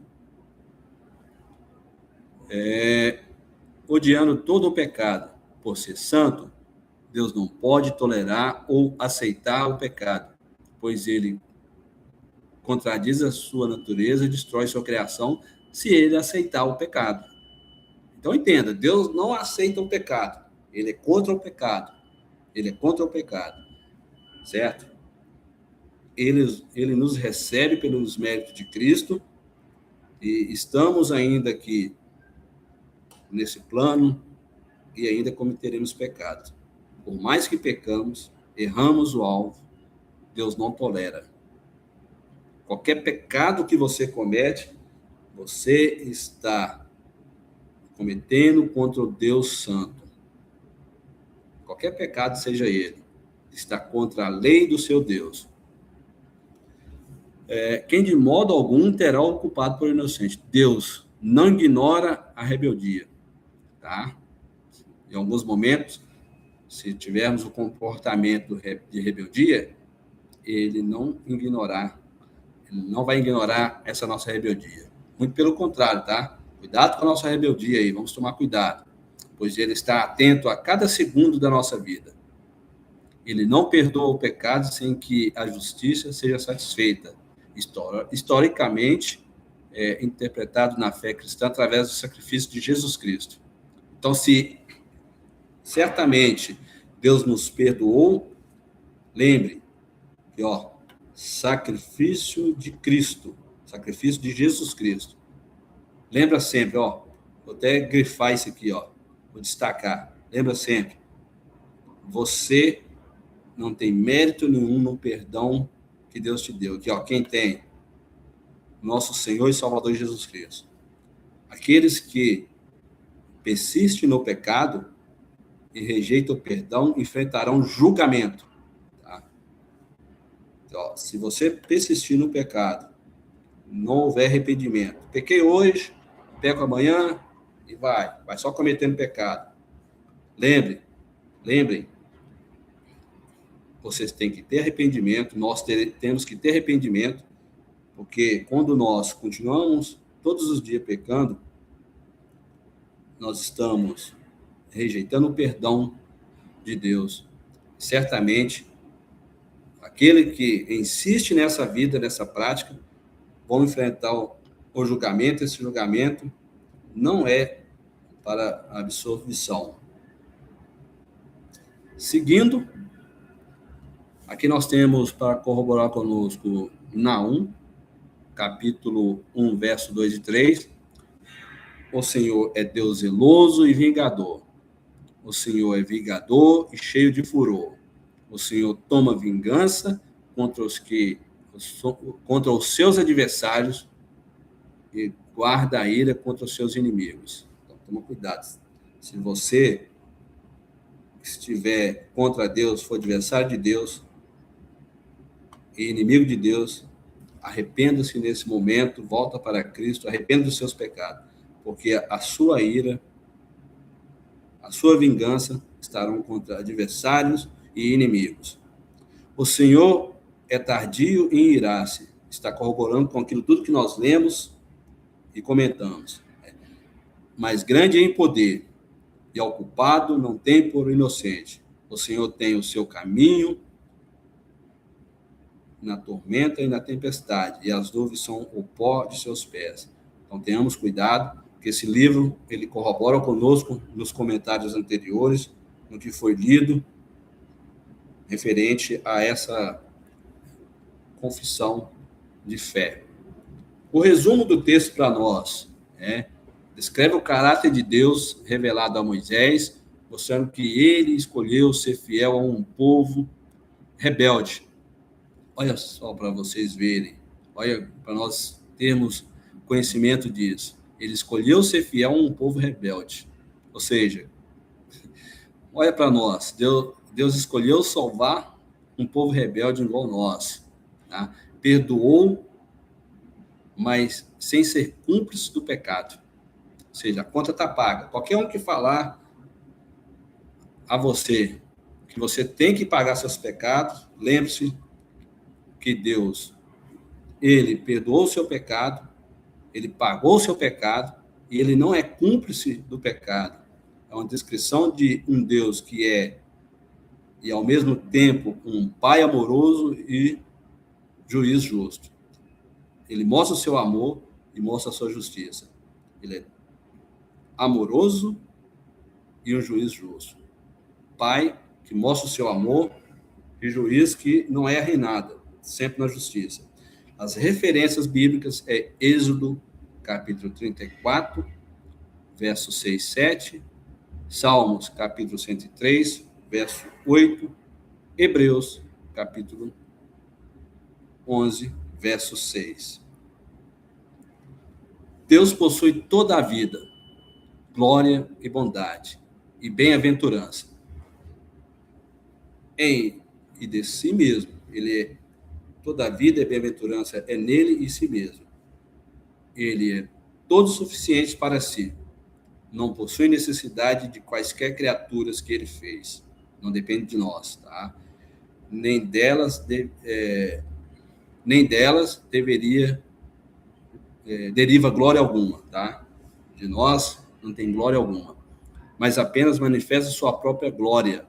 A: Odiando todo o pecado por ser santo, Deus não pode tolerar ou aceitar o pecado, pois ele contradiz a sua natureza e destrói sua criação se ele aceitar o pecado. Então entenda, Deus não aceita o pecado, ele é contra o pecado, ele é contra o pecado, certo? Ele nos recebe pelos méritos de Cristo e estamos ainda aqui nesse plano e ainda cometeremos pecados. Por mais que pecamos, erramos o alvo, Deus não tolera. Qualquer pecado que você comete, você está cometendo contra o Deus Santo. Qualquer pecado seja ele, está contra a lei do seu Deus. Quem de modo algum terá o culpado por inocente. Deus não ignora a rebeldia, tá? Em alguns momentos, se tivermos o comportamento de rebeldia, ele não vai ignorar essa nossa rebeldia. Muito pelo contrário, tá? Cuidado com a nossa rebeldia aí, vamos tomar cuidado, pois ele está atento a cada segundo da nossa vida. Ele não perdoa o pecado sem que a justiça seja satisfeita. Historicamente, interpretado na fé cristã através do sacrifício de Jesus Cristo. Então, se certamente Deus nos perdoou, lembre que, sacrifício de Cristo, sacrifício de Jesus Cristo. Lembra sempre, vou até grifar isso aqui, vou destacar. Lembra sempre, você não tem mérito nenhum no perdão que Deus te deu. Aqui, quem tem? Nosso Senhor e Salvador Jesus Cristo. Aqueles que persistem no pecado e rejeitam o perdão enfrentarão julgamento. Tá? Então, se você persistir no pecado, não houver arrependimento, pequei hoje, peco amanhã e vai só cometendo pecado. Lembrem, vocês têm que ter arrependimento, nós temos que ter arrependimento, porque quando nós continuamos todos os dias pecando, nós estamos rejeitando o perdão de Deus. Certamente, aquele que insiste nessa vida, nessa prática, vão enfrentar o julgamento. Esse julgamento não é para absolvição. Seguindo, aqui nós temos para corroborar conosco Naum, capítulo 1, verso 2 e 3. O Senhor é Deus zeloso e vingador. O Senhor é vingador e cheio de furor. O Senhor toma vingança contra os seus adversários e guarda a ira contra os seus inimigos. Então, toma cuidado. Se você estiver contra Deus, for adversário de Deus e inimigo de Deus, arrependa-se nesse momento, volta para Cristo, arrependa dos seus pecados, porque a sua ira, a sua vingança estarão contra adversários e inimigos. O Senhor é tardio em irar-se, está corroborando com aquilo tudo que nós lemos e comentamos. Mas grande em poder, e ao culpado não tem por inocente. O Senhor tem o seu caminho na tormenta e na tempestade, e as nuvens são o pó de seus pés. Então tenhamos cuidado, porque esse livro ele corrobora conosco nos comentários anteriores, no que foi lido, referente a essa confissão de fé. O resumo do texto para nós descreve o caráter de Deus revelado a Moisés, mostrando que ele escolheu ser fiel a um povo rebelde. Olha só para vocês verem, olha para nós termos conhecimento disso. Ele escolheu ser fiel a um povo rebelde. Ou seja, olha para nós, Deus escolheu salvar um povo rebelde igual nós. Tá? Perdoou, mas sem ser cúmplice do pecado. Ou seja, a conta está paga. Qualquer um que falar a você que você tem que pagar seus pecados, lembre-se que Deus, ele perdoou o seu pecado, ele pagou o seu pecado, e ele não é cúmplice do pecado. É uma descrição de um Deus que é, e ao mesmo tempo, um pai amoroso e juiz justo. Ele mostra o seu amor e mostra a sua justiça. Ele é amoroso e um juiz justo. Pai que mostra o seu amor e juiz que não erra em nada, sempre na justiça. As referências bíblicas é Êxodo, capítulo 34, versos 6 e 7, Salmos, capítulo 103, verso 8, Hebreus, capítulo 11, verso 6. Deus possui toda a vida, glória e bondade, e bem-aventurança. Em e de si mesmo, ele é toda a vida e bem-aventurança é nele e si mesmo. Ele é todo suficiente para si. Não possui necessidade de quaisquer criaturas que ele fez. Não depende de nós, tá? Nem delas deriva glória alguma, tá? De nós não tem glória alguma, mas apenas manifesta sua própria glória.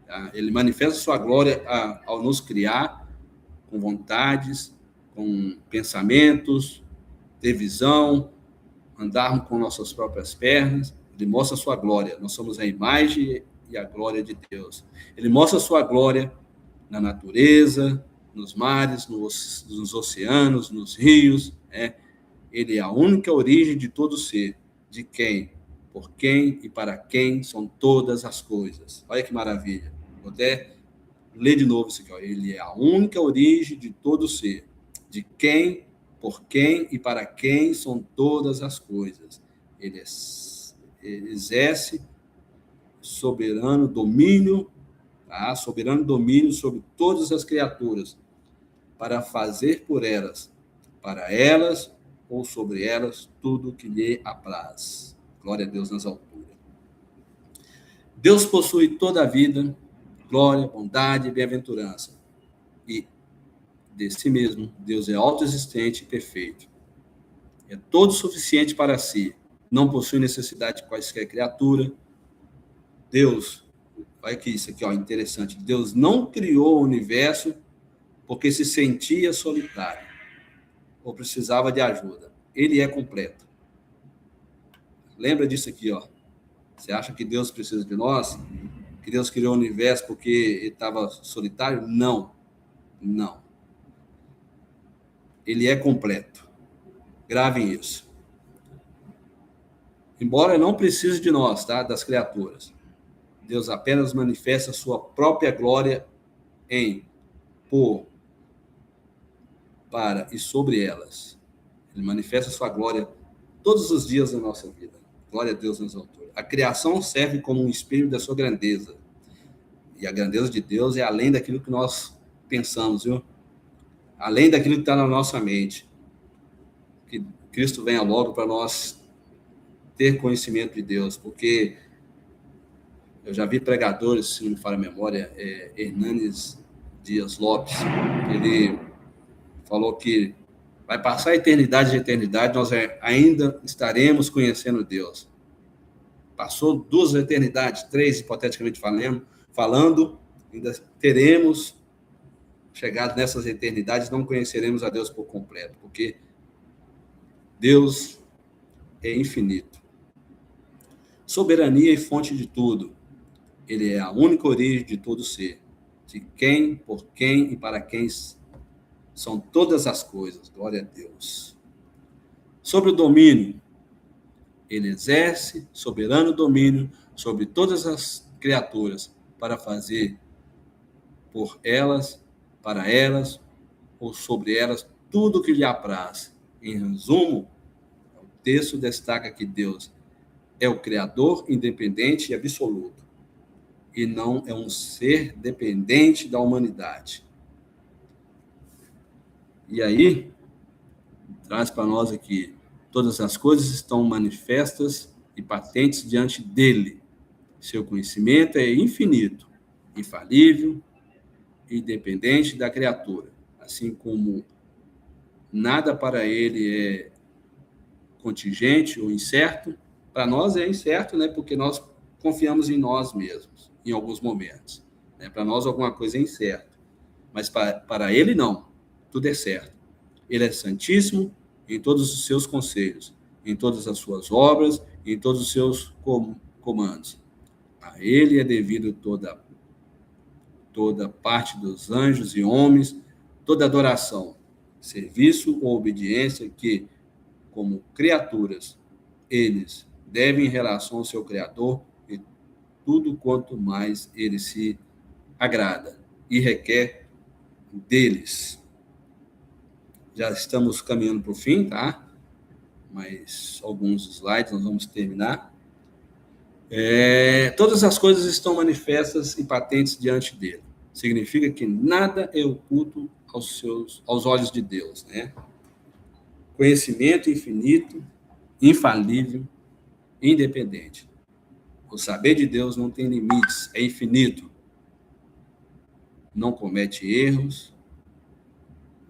A: Tá? Ele manifesta sua glória ao nos criar com vontades, com pensamentos, ter visão, andarmos com nossas próprias pernas. Ele mostra a sua glória. Nós somos a imagem e a glória de Deus. Ele mostra a sua glória na natureza, nos mares, nos oceanos, nos rios. Ele é a única origem de todo ser, de quem, por quem e para quem são todas as coisas. Olha que maravilha. Vou até ler de novo isso aqui. Ó. Ele é a única origem de todo ser, de quem, por quem e para quem são todas as coisas. Ele exerce soberano domínio, tá? Soberano domínio sobre todas as criaturas, para fazer por elas, para elas ou sobre elas, tudo que lhe apraz. Glória a Deus nas alturas. Deus possui toda a vida, glória, bondade e bem-aventurança. E de si mesmo, Deus é autoexistente e perfeito. É todo suficiente para si. Não possui necessidade de quaisquer criatura. Deus, olha que isso aqui, ó, interessante. Deus não criou o universo porque se sentia solitário ou precisava de ajuda. Ele é completo. Lembra disso aqui, ó. Você acha que Deus precisa de nós? Que Deus criou o universo porque ele estava solitário? Não. Não. Ele é completo. Gravem isso. Embora não precise de nós, tá? Das criaturas. Deus apenas manifesta a sua própria glória em, por, para e sobre elas. Ele manifesta a sua glória todos os dias da nossa vida. Glória a Deus nas alturas. A criação serve como um espelho da sua grandeza. E a grandeza de Deus é além daquilo que nós pensamos, viu? Além daquilo que está na nossa mente. Que Cristo venha logo para nós ter conhecimento de Deus, porque eu já vi pregadores, se não me falha a memória, Hernanes Dias Lopes, ele falou que Vai passar a eternidade de eternidade, nós ainda estaremos conhecendo Deus. Passou 2 eternidades, 3, hipoteticamente falando, ainda teremos chegado nessas eternidades, não conheceremos a Deus por completo, porque Deus é infinito. Soberania e fonte de tudo. Ele é a única origem de todo ser. De quem, por quem e para quem são todas as coisas. Glória a Deus. Sobre o domínio. Ele exerce soberano domínio sobre todas as criaturas para fazer por elas, para elas ou sobre elas tudo o que lhe apraz. Em resumo, o texto destaca que Deus é o Criador independente e absoluto, e não é um ser dependente da humanidade. E aí, traz para nós aqui, todas as coisas estão manifestas e patentes diante dele. Seu conhecimento é infinito, infalível e independente da criatura, assim como nada para ele é contingente ou incerto. Para nós é incerto, né? Porque nós confiamos em nós mesmos, em alguns momentos. Né? Para nós alguma coisa é incerta, mas para ele não, tudo é certo. Ele é santíssimo em todos os seus conselhos, em todas as suas obras, em todos os seus comandos. A ele é devido toda parte dos anjos e homens, toda adoração, serviço ou obediência que, como criaturas, eles devem em relação ao seu Criador e tudo quanto mais ele se agrada e requer deles. Já estamos caminhando para o fim, tá? Mais alguns slides, nós vamos terminar. Todas as coisas estão manifestas e patentes diante dele. Significa que nada é oculto aos olhos de Deus, né? Conhecimento infinito, infalível, independente. O saber de Deus não tem limites, é infinito. Não comete erros,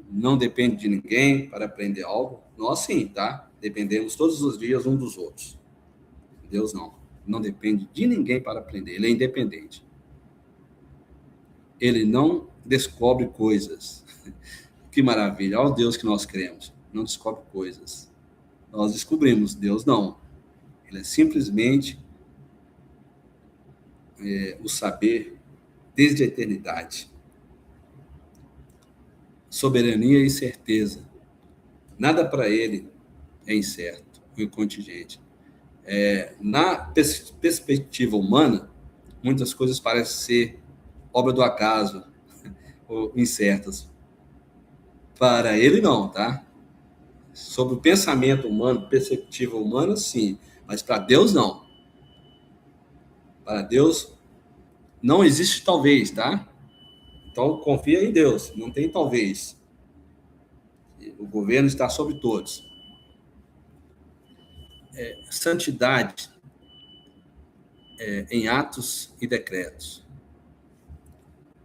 A: não depende de ninguém para aprender algo. Nós sim, tá? Dependemos todos os dias uns dos outros. Deus não. Não depende de ninguém para aprender. Ele é independente. Ele não descobre coisas. Que maravilha. Olha o Deus que nós cremos. Não descobre coisas. Nós descobrimos. Deus não. Ele é simplesmente o saber desde a eternidade. Soberania e certeza. Nada para ele é incerto ou contingente. Na perspectiva humana, muitas coisas parecem ser obra do acaso ou incertas. Para ele, não, tá? Sobre o pensamento humano, perspectiva humana, sim. Mas para Deus, não. Para Deus, não existe talvez, tá? Então, confia em Deus. Não tem talvez. O governo está sobre todos. Santidade em atos e decretos.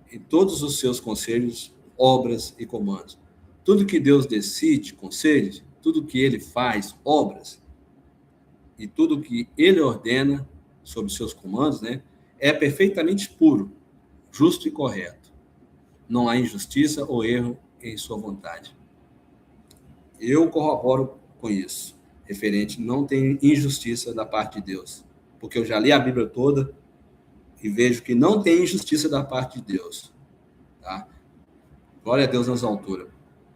A: Em todos os seus conselhos, obras e comandos. Tudo que Deus decide, conselhos, tudo que ele faz, obras, e tudo que ele ordena sobre seus comandos, né, é perfeitamente puro, justo e correto. Não há injustiça ou erro em sua vontade. Eu corroboro com isso. Referente, não tem injustiça da parte de Deus. Porque eu já li a Bíblia toda e vejo que não tem injustiça da parte de Deus. Tá? Glória a Deus nas alturas.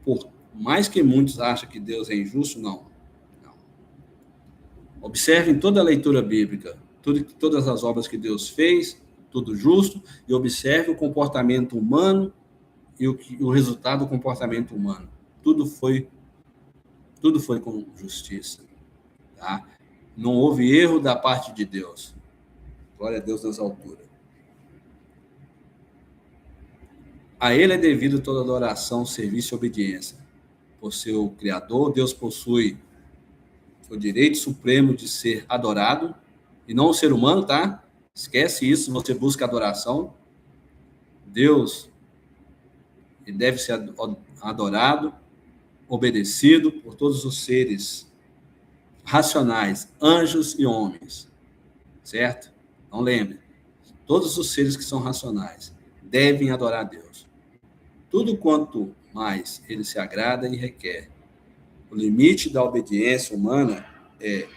A: Por mais que muitos achem que Deus é injusto, não. Observem toda a leitura bíblica, todas as obras que Deus fez, tudo justo, e observe o comportamento humano e o resultado do comportamento humano. Tudo foi com justiça. Tá? Não houve erro da parte de Deus. Glória a Deus nas alturas. A ele é devido toda adoração, serviço e obediência. Por seu Criador, Deus possui o direito supremo de ser adorado, e não o ser humano, tá? Esquece isso, você busca adoração. Deus, ele deve ser adorado, obedecido por todos os seres racionais, anjos e homens, certo? Então lembre, todos os seres que são racionais devem adorar a Deus. Tudo quanto mais ele se agrada e requer. O limite da obediência humana e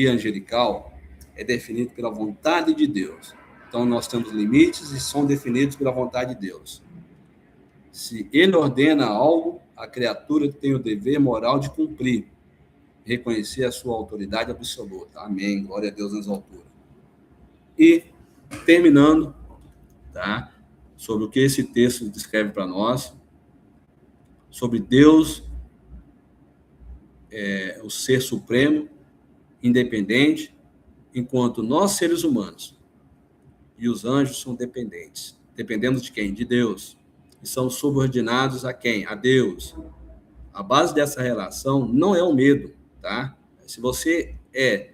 A: angelical é definido pela vontade de Deus. Então, nós temos limites e são definidos pela vontade de Deus. Se ele ordena algo, a criatura tem o dever moral de cumprir, reconhecer a sua autoridade absoluta. Amém. Glória a Deus nas alturas. E, terminando, tá? Sobre o que esse texto descreve para nós, sobre Deus, o ser supremo, independente, enquanto nós, seres humanos, e os anjos são dependentes. Dependemos de quem? De Deus. E são subordinados a quem? A Deus. A base dessa relação não é o medo, tá? Se você é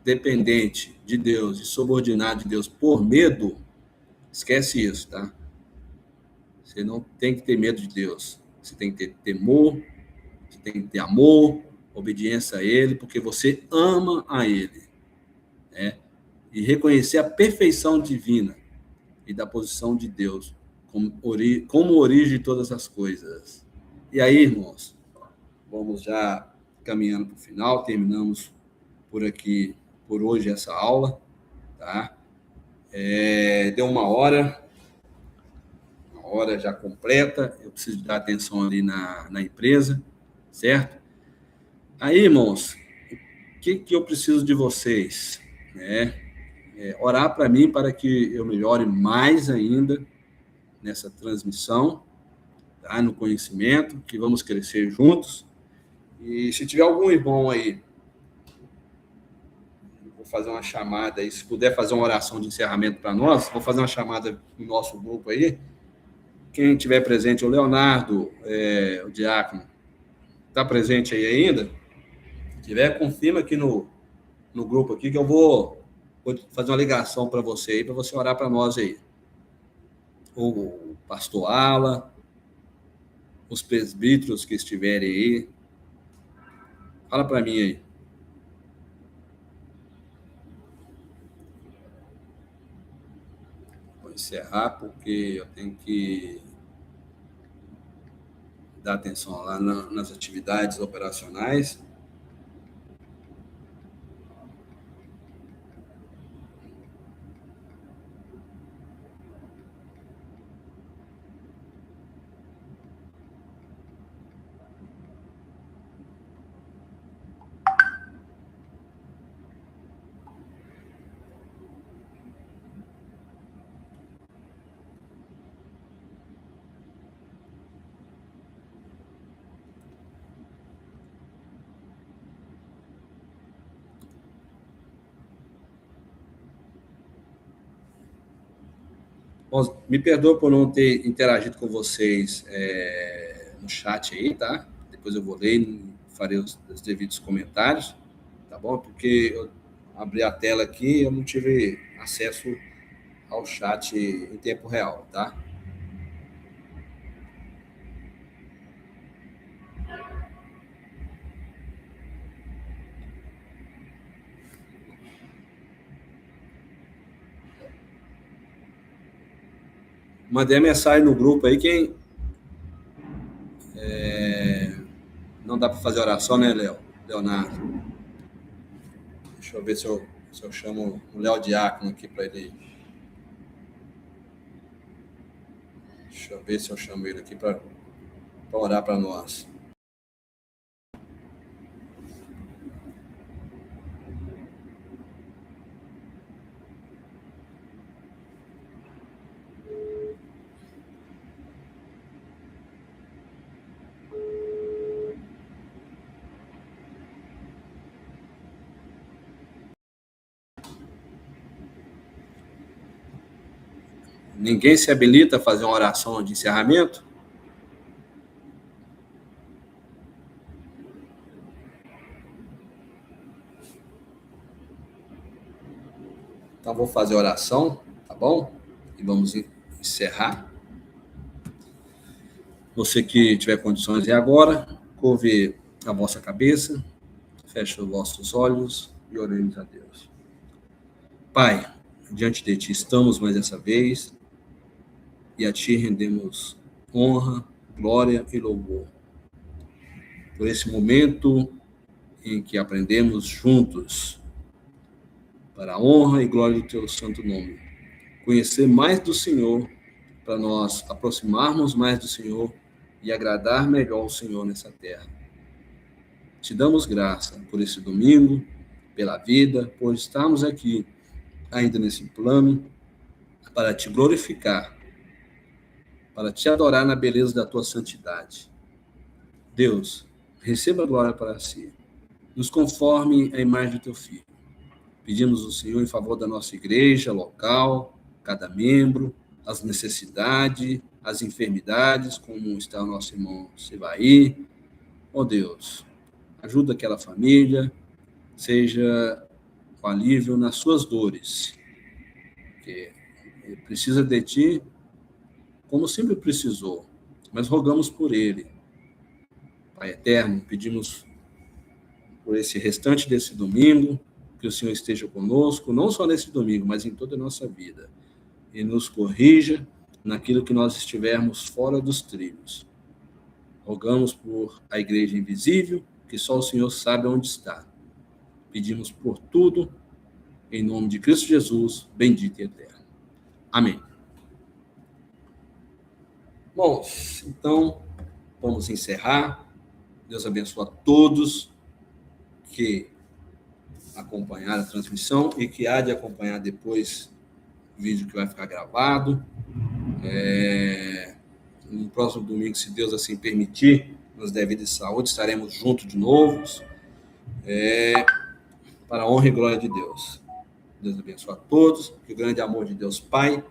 A: dependente de Deus e subordinado de Deus por medo, esquece isso, tá? Você não tem que ter medo de Deus. Você tem que ter temor, você tem que ter amor, obediência a Ele, porque você ama a Ele, né? E reconhecer a perfeição divina e da posição de Deus como origem de todas as coisas. E aí, irmãos, vamos já caminhando para o final, terminamos por aqui, por hoje, essa aula, tá? Deu uma hora já completa, eu preciso dar atenção ali na empresa, certo? Aí, irmãos, o que eu preciso de vocês? Orar para mim para que eu melhore mais ainda nessa transmissão, tá? No conhecimento, que vamos crescer juntos. E se tiver algum irmão aí, vou fazer uma chamada aí, se puder fazer uma oração de encerramento para nós, vou fazer uma chamada no nosso grupo aí. Quem tiver presente, o Leonardo, o diácono, está presente aí ainda? Se tiver, confirma aqui no grupo aqui que eu vou fazer uma ligação para você aí, para você orar para nós aí. O pastor Ala, os presbíteros que estiverem aí. Fala para mim aí. Vou encerrar porque eu tenho que dar atenção lá nas atividades operacionais. Bom, me perdoa por não ter interagido com vocês no chat aí, tá? Depois eu vou ler e farei os devidos comentários, tá bom? Porque eu abri a tela aqui e eu não tive acesso ao chat em tempo real, tá? Mandei a mensagem no grupo aí, quem não dá para fazer oração, né, Leonardo? Deixa eu ver se eu chamo o Léo Diácono aqui para ele. Deixa eu ver se eu chamo ele aqui para orar para nós. Ninguém se habilita a fazer uma oração de encerramento? Então, vou fazer a oração, tá bom? E vamos encerrar. Você que tiver condições de agora, curve a vossa cabeça, feche os vossos olhos e oremos a Deus. Pai, diante de Ti estamos mais dessa vez e a Ti rendemos honra, glória e louvor por esse momento em que aprendemos juntos para a honra e glória do Teu santo nome. Conhecer mais do Senhor, para nós aproximarmos mais do Senhor e agradar melhor o Senhor nessa terra. Te damos graça por esse domingo, pela vida, por estarmos aqui ainda nesse plano, para Te glorificar, para Te adorar na beleza da Tua santidade. Deus, receba a glória para Si. Nos conforme a imagem do Teu Filho. Pedimos ao Senhor em favor da nossa igreja local, cada membro, as necessidades, as enfermidades, como está o nosso irmão Sivaí. Ó Deus, ajuda aquela família, seja com alívio nas suas dores, porque ele precisa de Ti, como sempre precisou, mas rogamos por ele. Pai eterno, pedimos por esse restante desse domingo, que o Senhor esteja conosco, não só nesse domingo, mas em toda a nossa vida, e nos corrija naquilo que nós estivermos fora dos trilhos. Rogamos por a igreja invisível, que só o Senhor sabe onde está. Pedimos por tudo, em nome de Cristo Jesus, bendito e eterno. Amém. Bom, então, vamos encerrar. Deus abençoe a todos que acompanharam a transmissão e que há de acompanhar depois o vídeo que vai ficar gravado. No próximo domingo, se Deus assim permitir, nos der vida e saúde, estaremos juntos de novo, para a honra e glória de Deus. Deus abençoe a todos, que o grande amor de Deus Pai,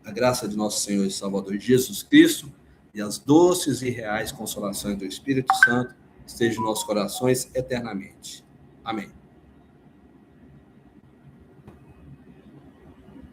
A: a graça de nosso Senhor e Salvador Jesus Cristo e as doces e reais consolações do Espírito Santo estejam em nossos corações eternamente. Amém.